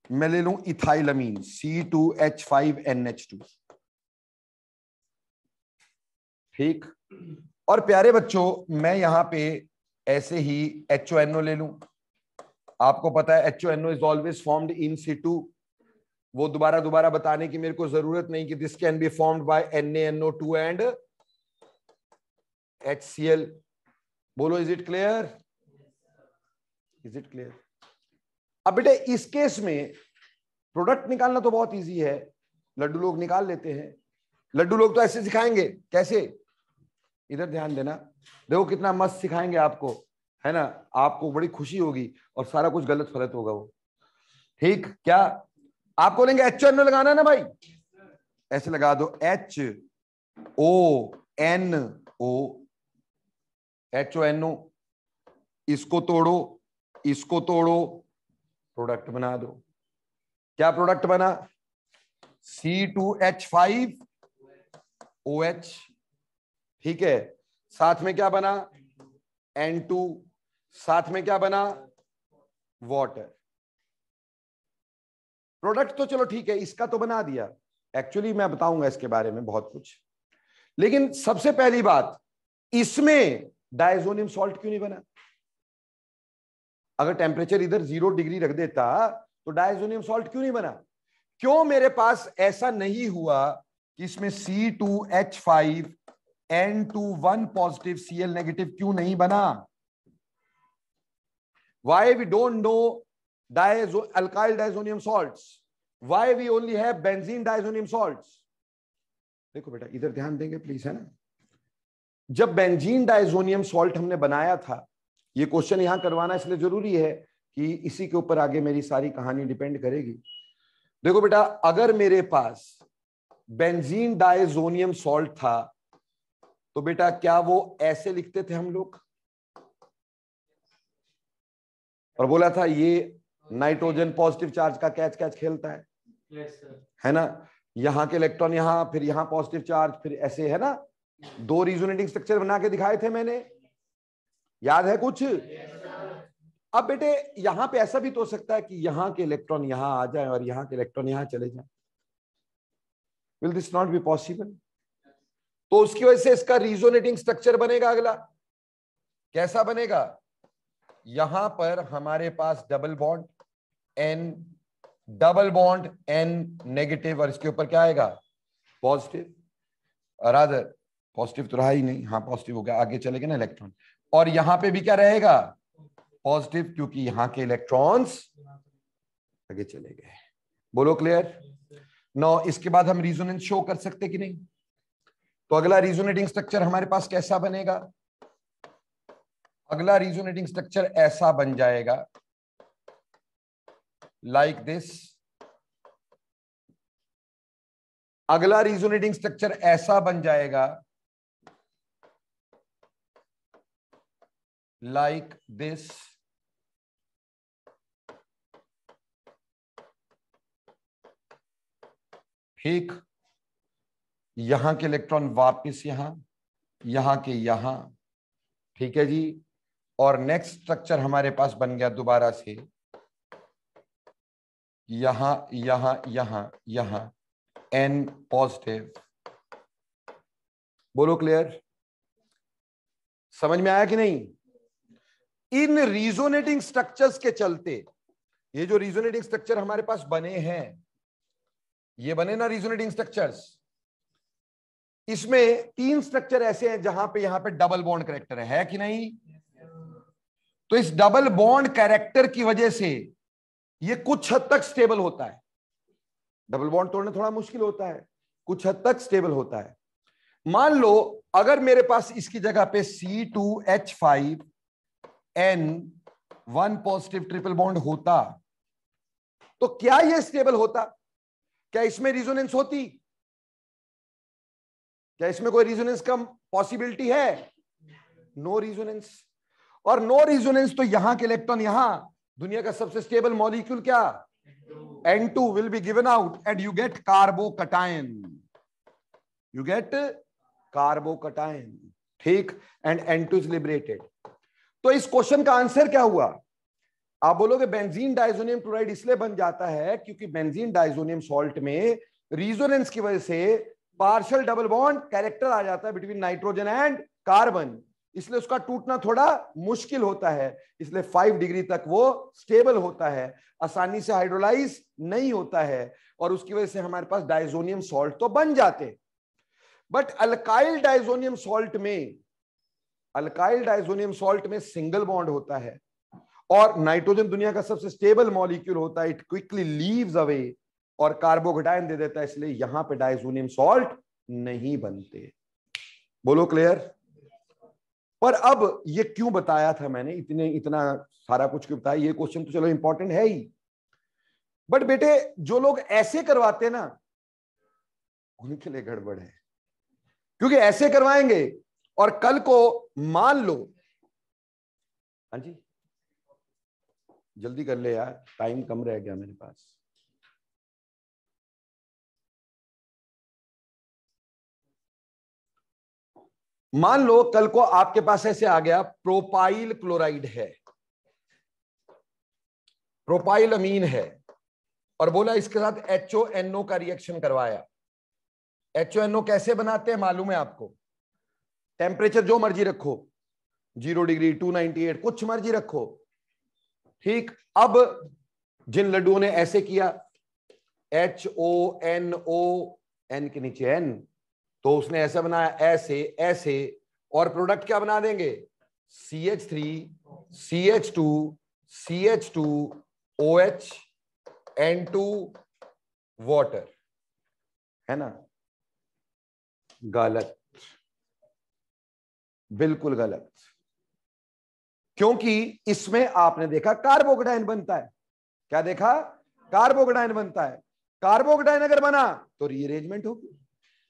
मैं ले लूं इथाइलमीन C2H5NH2. ठीक, और प्यारे बच्चों मैं यहां पे ऐसे ही HONO ले लूं. आपको पता है HONO is always formed in situ. वो दोबारा बताने की मेरे को जरूरत नहीं कि this can be formed by NaNO2 and HCl. बोलो, is it clear? Is it clear? अब बेटे इस केस में प्रोडक्ट निकालना तो बहुत इजी है, लड्डू लोग निकाल लेते हैं. लड्डू लोग तो ऐसे सिखाएंगे. कैसे? इधर ध्यान देना, देखो कितना मस्त सिखाएंगे आपको, है ना. आपको बड़ी खुशी होगी और सारा कुछ गलत फलत होगा वो. ठीक, क्या आपको बोलेंगे HONO लगाना ना भाई, ऐसे लगा दो HONO, HONO. इसको तोड़ो, इसको तोड़ो, प्रोडक्ट बना दो. क्या प्रोडक्ट बना? C2H5OH. ठीक है, साथ में क्या बना? N2. साथ में क्या बना? वाटर. प्रोडक्ट तो चलो ठीक है, इसका तो बना दिया. एक्चुअली मैं बताऊंगा इसके बारे में बहुत कुछ, लेकिन सबसे पहली बात, इसमें डायजोनियम सॉल्ट क्यों नहीं बना? अगर टेम्परेचर इधर 0 डिग्री रख देता तो डायजोनियम सॉल्ट क्यों नहीं बना? क्यों मेरे पास ऐसा नहीं हुआ कि इसमें C2H5N2 पॉजिटिव Cl नेगेटिव क्यों नहीं बना? Why we don't know alkyl diazonium salts? Why we only have benzene diazonium salts? देखो बेटा इधर ध्यान देंगे प्लीज, है ना. जब बेंजीन डायजोनियम सॉल्ट हमने बनाया था, ये क्वेश्चन यहां करवाना इसलिए जरूरी है कि इसी के ऊपर आगे मेरी सारी कहानी डिपेंड करेगी. देखो बेटा, अगर मेरे पास बेंजीन डायजोनियम सॉल्ट था तो बेटा क्या वो ऐसे लिखते थे हम लोग? और बोला था ये नाइट्रोजन पॉजिटिव चार्ज का कैच कैच खेलता है. yes, है ना. यहां के इलेक्ट्रॉन यहां, फिर यहां पॉजिटिव चार्ज, फिर ऐसे, है ना. 2 रिजोनेटिंग स्ट्रक्चर बना के दिखाए थे मैंने, याद है कुछ? yes, अब बेटे यहां पे ऐसा भी तो हो सकता है कि यहां के इलेक्ट्रॉन यहां आ जाए और यहां के इलेक्ट्रॉन यहां चले जाए. Will this not be possible? तो उसकी वजह से इसका रिजोनेटिंग स्ट्रक्चर बनेगा अगला. कैसा बनेगा? यहां पर हमारे पास डबल बॉन्ड एन नेगेटिव, और इसके ऊपर क्या आएगा? पॉजिटिव। रादर पॉजिटिव तो रहा ही नहीं, हाँ पॉजिटिव हो गया, आगे चले गए ना इलेक्ट्रॉन। और यहां पे भी क्या रहेगा? पॉजिटिव, क्योंकि यहां के इलेक्ट्रॉन्स आगे चले गए। बोलो क्लियर? नौ इसके बाद हम रिजोनेंस शो कर सकते कि नहीं? तो अगला रिजोनेटिंग स्ट्रक्चर हमारे पास कैसा बनेगा? अगला रिजोनेटिंग स्ट्रक्चर ऐसा बन जाएगा, लाइक दिस। अगला रिजोनेटिंग स्ट्रक्चर ऐसा बन जाएगा, लाइक दिस। ठीक, यहां के इलेक्ट्रॉन वापस यहां के यहां, ठीक है जी। और नेक्स्ट स्ट्रक्चर हमारे पास बन गया दोबारा से यहां यहां एन पॉजिटिव। बोलो क्लियर? समझ में आया कि नहीं? इन रिजोनेटिंग स्ट्रक्चर्स के चलते, ये जो रिजोनेटिंग स्ट्रक्चर हमारे पास बने हैं, ये बने ना रिजोनेटिंग स्ट्रक्चर्स, इसमें 3 स्ट्रक्चर ऐसे हैं जहां पे यहां पे डबल बॉन्ड कैरेक्टर है कि नहीं? तो इस डबल बॉन्ड कैरेक्टर की वजह से ये कुछ हद तक स्टेबल होता है। डबल बॉन्ड तोड़ना थोड़ा मुश्किल होता है, कुछ हद तक स्टेबल होता है। मान लो अगर मेरे पास इसकी जगह पे C2H5N1 पॉजिटिव ट्रिपल बॉन्ड होता, तो क्या ये स्टेबल होता? क्या इसमें रिजोनेंस होती? क्या इसमें कोई रिजोनेंस का पॉसिबिलिटी है? No resonance. और नो रिजोनेंस तो यहां के इलेक्ट्रॉन, यहां दुनिया का सबसे स्टेबल मॉलिक्यूल क्या? N2 will be given out and you get carbocation. You get carbocation. ठीक, and N2 is liberated. तो इस क्वेश्चन का आंसर क्या हुआ? आप बोलोगे बेंजीन डाइजोनियम क्लोराइड इसलिए बन जाता है क्योंकि बेंजीन डाइजोनियम सॉल्ट में रिजोनेंस की वजह से पार्शियल डबल बॉन्ड कैरेक्टर आ जाता है बिटवीन नाइट्रोजन एंड कार्बन, इसलिए उसका टूटना थोड़ा मुश्किल होता है, इसलिए 5 डिग्री तक वो स्टेबल होता है, आसानी से हाइड्रोलाइज नहीं होता है, और उसकी वजह से हमारे पास डाइजोनियम सॉल्ट तो बन जाते। बट अल्काइल डाइजोनियम सॉल्ट में सिंगल बॉन्ड होता है, और नाइट्रोजन दुनिया का सबसे स्टेबल मॉलिक्यूल होता है, इट क्विकली लीव्स अवे और कार्बोकेटायन दे देता है, इसलिए यहां पे डाइजोनियम सॉल्ट नहीं बनते। बोलो क्लियर? पर अब ये क्यों बताया था मैंने, इतना सारा कुछ क्यों बताया? ये क्वेश्चन तो चलो इंपॉर्टेंट है ही, बट बेटे जो लोग ऐसे करवाते हैं ना, उनके लिए गड़बड़ है, क्योंकि ऐसे करवाएंगे और कल को मान लो, हाँ जी जल्दी कर ले यार, टाइम कम रह गया मेरे पास। मान लो कल को आपके पास ऐसे आ गया प्रोपाइल क्लोराइड है, प्रोपाइल अमीन है, और बोला इसके साथ HONO का रिएक्शन करवाया। HONO कैसे बनाते हैं मालूम है आपको? टेम्परेचर जो मर्जी रखो, 0 डिग्री 298 कुछ मर्जी रखो, ठीक। अब जिन लड्डुओं ने ऐसे किया, HONO, N के नीचे N, तो उसने ऐसा बनाया, ऐसे ऐसे, और प्रोडक्ट क्या बना देंगे? CH3 CH2 CH2 OH N2 water, है ना? गलत, बिल्कुल गलत, क्योंकि इसमें आपने देखा कार्बोकेटायन बनता है। क्या देखा? कार्बोकेटायन बनता है। कार्बोकेटायन अगर बना तो रीअरेंजमेंट होगी,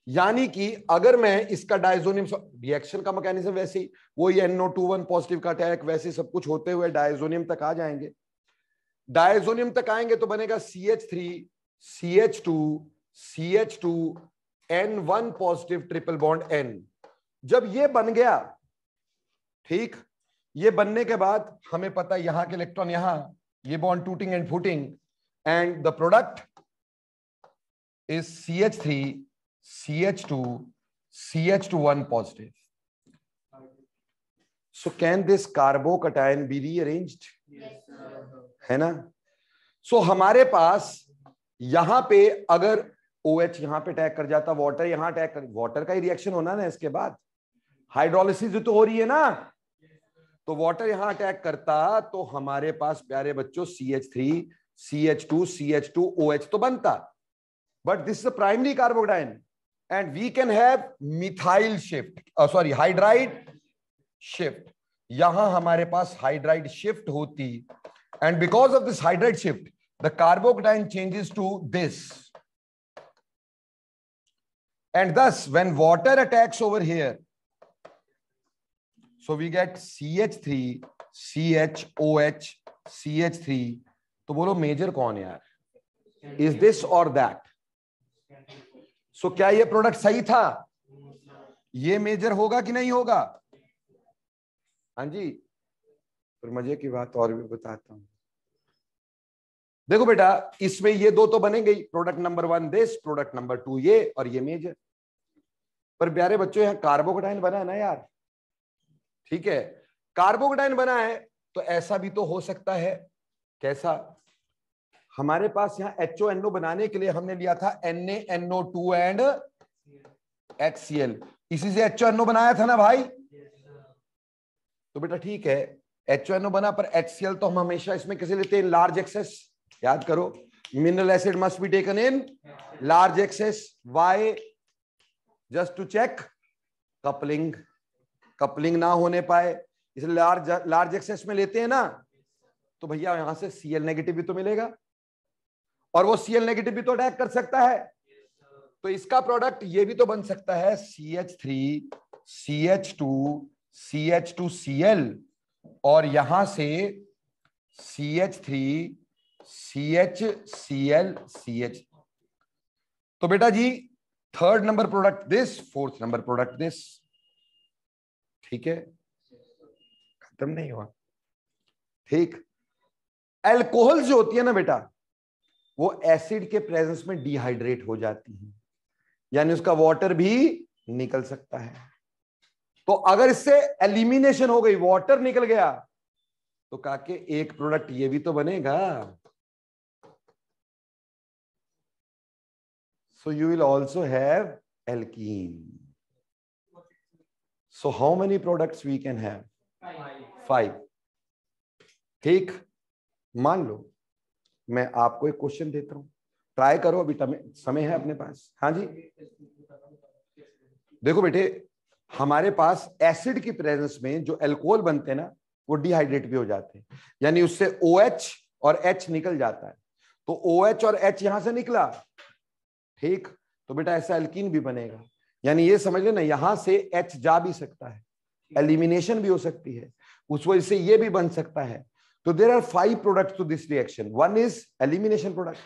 यानी कि अगर मैं इसका डायजोनियम, रिएक्शन का मैकेनिज्म वैसे ही वही NO21 पॉजिटिव का अटैक, वैसे सब कुछ होते हुए डायजोनियम तक आ जाएंगे। डायजोनियम तक आएंगे तो बनेगा CH3 CH2 CH2 N1 positive triple bond N। जब ये बन गया, ठीक, ये बनने के बाद हमें पता है यहां के इलेक्ट्रॉन यहां, ये बॉन्ड टूटिंग एंड फूटिंग, and the product is CH3 CH2 CH2 1 positive. So can this carbocation be rearranged? है ना? सो हमारे पास यहां पे अगर OH यहां पे अटैक कर जाता, वाटर यहां अटैक कर, वाटर का ही रिएक्शन होना ना इसके बाद, हाइड्रोलिसिस तो हो रही है ना, तो वाटर यहां अटैक करता तो हमारे पास प्यारे बच्चों CH3 CH2 CH2 OH तो बनता, but this is a primary carbocation and we can have methyl shift, sorry hydride shift. यहां हमारे पास हाइड्राइड शिफ्ट होती, and because of this hydride shift the carbocation changes to this, and thus when water attacks over here, so we get CH3 CHOH CH3। तो बोलो मेजर कौन है यार? इज दिस और दैट? सो क्या ये प्रोडक्ट सही था? ये मेजर होगा कि नहीं होगा? हाँ जी। फिर मजे की बात और भी बताता हूं। देखो बेटा, इसमें ये दो तो बनेंगे, product number 1 this, product number 2 ये, और ये मेजर। पर प्यारे बच्चों यहां कार्बोकटायन बना है ना यार, ठीक है, कार्बोकटायन बना है तो ऐसा भी तो हो सकता है। कैसा? हमारे पास यहां HONO बनाने के लिए हमने लिया था NaNO2 एंड HCl, इसी से HONO बनाया था ना भाई। तो बेटा ठीक है, HONO बना, पर HCl तो हम हमेशा इसमें कैसे लेते हैं? Large excess. याद करो, mineral acid must be taken in large excess. Why? Just to check coupling, coupling ना होने पाए, इसलिए लार्ज एक्सेस में लेते हैं ना। तो भैया यहां से Cl नेगेटिव भी तो मिलेगा, और वो Cl नेगेटिव भी तो अटैक कर सकता है, तो इसका प्रोडक्ट ये भी तो बन सकता है CH3 CH2 CH2Cl, और यहां से CH3 CHCl CH। तो बेटा जी third number product this, fourth number product this. ठीक है, खत्म नहीं हुआ। ठीक, अल्कोहल जो होती है ना बेटा, वो एसिड के प्रेजेंस में डिहाइड्रेट हो जाती है, यानी उसका वाटर भी निकल सकता है। तो अगर इससे एलिमिनेशन हो गई, वाटर निकल गया, तो काके एक प्रोडक्ट ये भी तो बनेगा। So you will also have alkene. So how many products we can have? 5. ठीक, मान लो मैं आपको एक क्वेश्चन देता हूं, ट्राई करो, अभी समय है अपने पास। हाँ जी, देखो बेटे, हमारे पास एसिड की प्रेजेंस में जो अल्कोहल बनते हैं ना, वो डिहाइड्रेट भी हो जाते हैं, यानी उससे OH और H निकल जाता है। तो OH और H यहां से निकला, ठीक, तो बेटा ऐसा एल्कीन भी बनेगा, यानी ये समझ लेना यहां से H जा भी सकता है, एलिमिनेशन भी हो सकती है, उस वजह से ये भी बन सकता है। तो there are 5 products to this reaction. 1 is elimination product,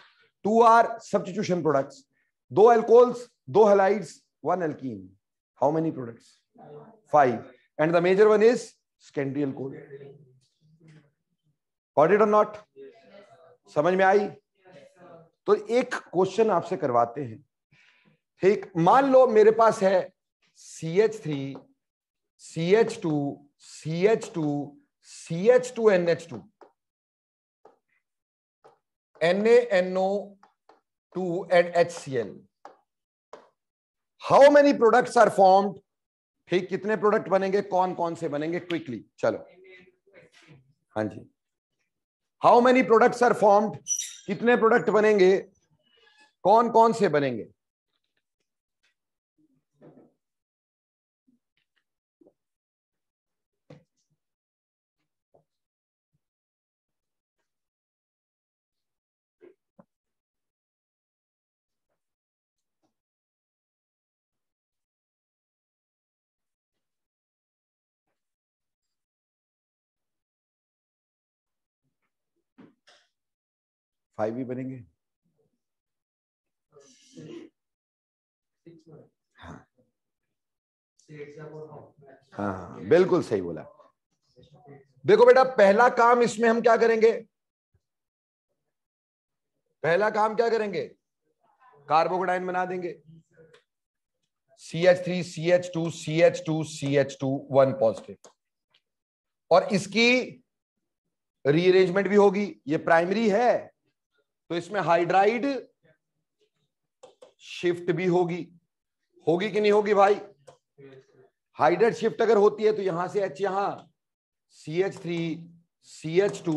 2 are substitution products, 2 alcohols, 2 halides, 1 alkene. How many products? 5, and the major one is secondary alcohol. Got it और नॉट? समझ में आई? तो एक क्वेश्चन आपसे करवाते हैं, ठीक, मान लो मेरे पास है CH3 CH2 CH2 CH2NH2 NaNO2 and HCl। How many products are formed? ठीक, कितने प्रोडक्ट बनेंगे, कौन कौन से बनेंगे? क्विकली चलो। हाँ जी, how many products are formed? कितने प्रोडक्ट बनेंगे, कौन कौन से बनेंगे? फाइव ही बनेंगे। हाँ हाँ, बिल्कुल सही बोला। देखो बेटा, पहला काम इसमें हम क्या करेंगे? पहला काम क्या करेंगे? कार्बोकटायन बना देंगे, CH3 CH2 CH2 CH2 1 positive. और इसकी रीअरेंजमेंट भी होगी। ये प्राइमरी है तो इसमें हाइड्राइड शिफ्ट भी होगी कि नहीं होगी भाई? हाइड्राइड शिफ्ट अगर होती है तो यहां से H यहां CH3 CH2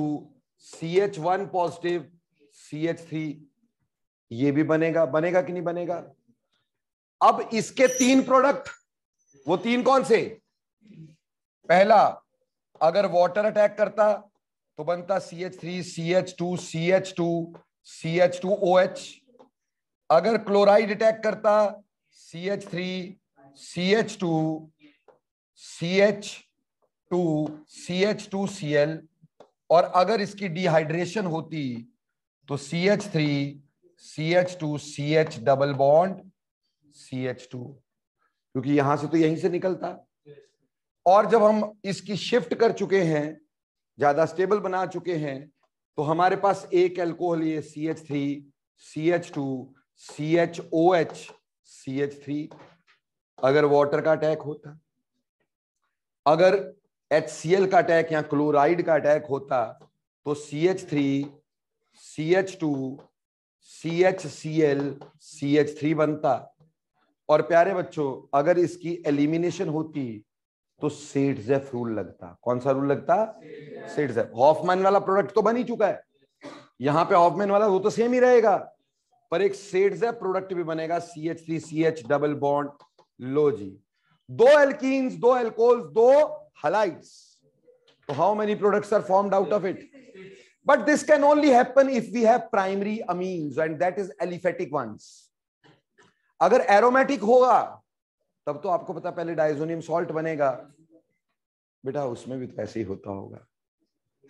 CH1 positive CH3 ये भी बनेगा कि नहीं बनेगा? अब इसके 3 प्रोडक्ट, वो 3 कौन से? पहला, अगर वाटर अटैक करता तो बनता CH3 CH2 CH2 CH2OH। अगर क्लोराइड अटैक करता CH3 CH2 CH2 CH2Cl। और अगर इसकी डिहाइड्रेशन होती तो CH3 CH2 CH double bond CH2, क्योंकि यहां से तो यहीं से निकलता। और जब हम इसकी शिफ्ट कर चुके हैं, ज्यादा स्टेबल बना चुके हैं, तो हमारे पास एक अल्कोहल ये CH3 CH2 CHOH CH3। अगर वाटर का अटैक होता, अगर HCl का अटैक या क्लोराइड का अटैक होता तो CH3 CH2 CHCl CH3 बनता। और प्यारे बच्चों, अगर इसकी एलिमिनेशन होती तो सेट-ज़ेफ रूल लगता। कौन सा रूल लगता? सेट-ज़ेफ। हॉफमैन वाला प्रोडक्ट तो बन ही चुका है, यहां पे हॉफमैन वाला वो तो सेम ही रहेगा, पर एक सेट-ज़ेफ प्रोडक्ट भी बनेगा CH3 CH डबल बॉन्ड। लो जी, 2 एल्कीन्स, 2 एल्कोहल्स, 2 हलाइड्स। तो how many products are formed out of it? But this can only happen if we have primary amines, and that is aliphatic ones. अगर एरोमेटिक होगा तब तो आपको पता पहले डाइजोनियम सॉल्ट बनेगा बेटा, उसमें भी तो ऐसे ही होता होगा,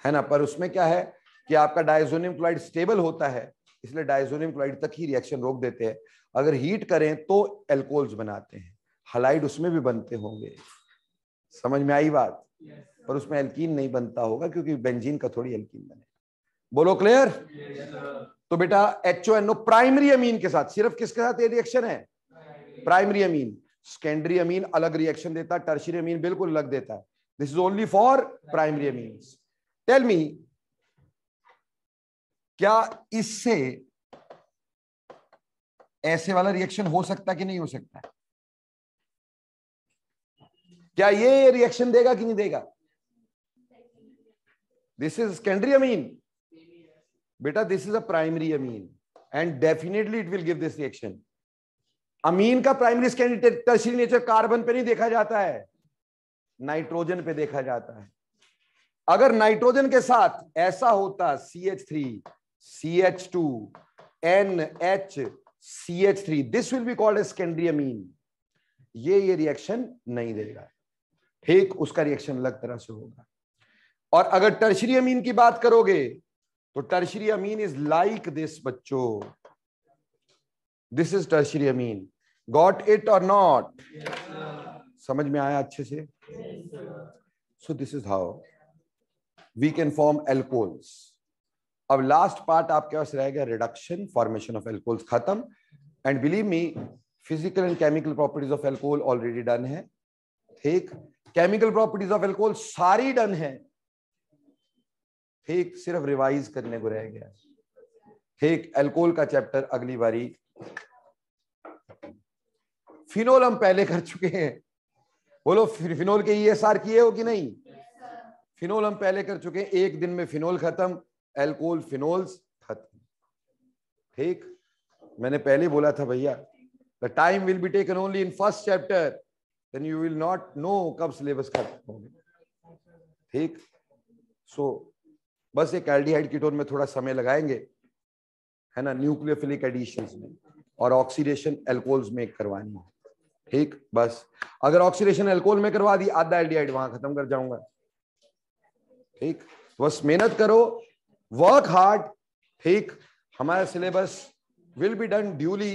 है ना? पर उसमें क्या है कि आपका डाइजोनियम क्लोराइड स्टेबल होता है, इसलिए डाइजोनियम क्लोराइड तक ही रिएक्शन रोक देते हैं। अगर हीट करें तो एल्कोहल्स बनाते हैं, हलाइड उसमें भी बनते होंगे। समझ में आई बात? पर उसमें एल्कीन नहीं बनता होगा क्योंकि बेंजीन का थोड़ी एल्कीन बने। बोलो क्लियर? तो बेटा HONO प्राइमरी अमीन के साथ, सिर्फ किसके साथ ये रिएक्शन है? Primary amine. सेकेंडरी अमीन अलग रिएक्शन देता है, टर्शियरी अमीन बिल्कुल अलग देता है। This is only for primary amines. Tell me, क्या इससे ऐसे वाला रिएक्शन हो सकता कि नहीं हो सकता? क्या ये रिएक्शन देगा कि नहीं देगा? दिस इज सेकेंडरी अमीन बेटा, this is a primary amine and definitely it will give this reaction. Amine का primary secondary tertiary nature carbon पे नहीं देखा जाता है, नाइट्रोजन पे देखा जाता है। अगर नाइट्रोजन के साथ ऐसा होता CH3 CH2 NH CH3, this will be called a secondary amine. ये रिएक्शन नहीं देगा, ठीक? उसका रिएक्शन अलग तरह से होगा। और अगर टर्शियरी अमीन की बात करोगे तो tertiary amine is like this बच्चों, this is tertiary amine. Got it और नॉट? समझ में आया अच्छे से? So this is how we can form alcohols. अब लास्ट पार्ट आपके पास रह गया रिडक्शन, फॉर्मेशन ऑफ एल्कोहल्स खत्म। And believe me, physical and chemical properties of alcohol already done है, ठीक? केमिकल प्रॉपर्टीज ऑफ एल्कोहल सारी डन है, ठीक? सिर्फ रिवाइज करने को रह गया, ठीक? एल्कोहल का चैप्टर अगली बारी। फिनोल हम पहले कर चुके हैं, बोलो फिनोल के ESR किए हो कि नहीं? फिनोल हम पहले कर चुके हैं, एक दिन में फिनोल खत्म, एल्कोहल फिनोल्स खत्म, ठीक? मैंने पहले बोला था भैया, the time will be taken only in first chapter, then you will not know कब सिलेबस खत्म होगा, ठीक? सो बस एक एल्डिहाइड कीटोन में थोड़ा समय लगाएंगे, है ना, न्यूक्लियोफिलिक एडिशंस में, और ऑक्सीडेशन एल्कोहल्स में करवानी है, ठीक? बस अगर ऑक्सीडेशन एल्कोहल में करवा दी, आधा एल्डिहाइड वहां खत्म कर जाऊंगा, ठीक? बस मेहनत करो, वर्क हार्ड, ठीक? हमारा syllabus will be done duly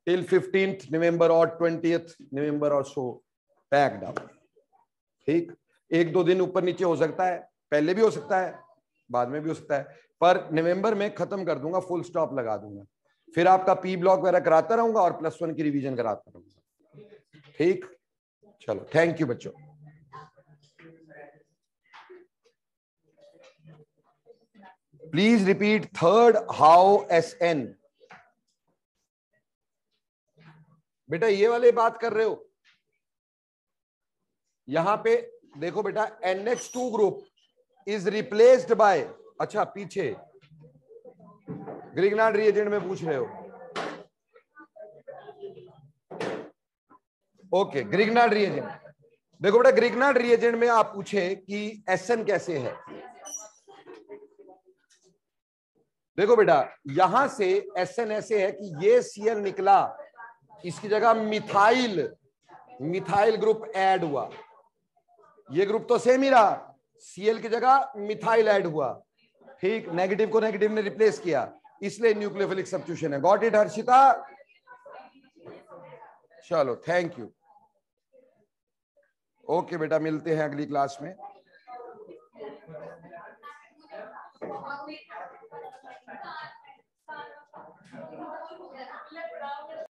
till 15th November और 20th November और सो पैक्ड अप, ठीक? 1-2 दिन ऊपर नीचे हो सकता है, पहले भी हो सकता है, बाद में भी हो सकता है, पर नवंबर में खत्म कर दूंगा, फुल स्टॉप लगा दूंगा। फिर आपका पी ब्लॉक वगैरह कराता रहूंगा और +1 की रिवीजन कराता रहूंगा, ठीक? चलो, थैंक यू बच्चों। Please repeat third how SN। बेटा ये वाले बात कर रहे हो, यहां पे देखो बेटा, NH2 group is replaced bye, अच्छा पीछे ग्रिग्नार्ड रिएजेंट में पूछ रहे हो, ओके ग्रिग्नार्ड रिएजेंट। देखो बेटा ग्रिग्नार्ड रिएजेंट में आप पूछे कि SN कैसे है, देखो बेटा यहां से SN ऐसे है कि ये Cl निकला, इसकी जगह मिथाइल ग्रुप ऐड हुआ, ये ग्रुप तो सेम ही रहा, Cl की जगह मिथाइल ऐड हुआ, ठीक, नेगेटिव को नेगेटिव ने रिप्लेस किया, इसलिए न्यूक्लियोफिलिक सब्स्टिट्यूशन है। Got it Harshita? चलो थैंक यू, ओके बेटा मिलते हैं अगली क्लास में।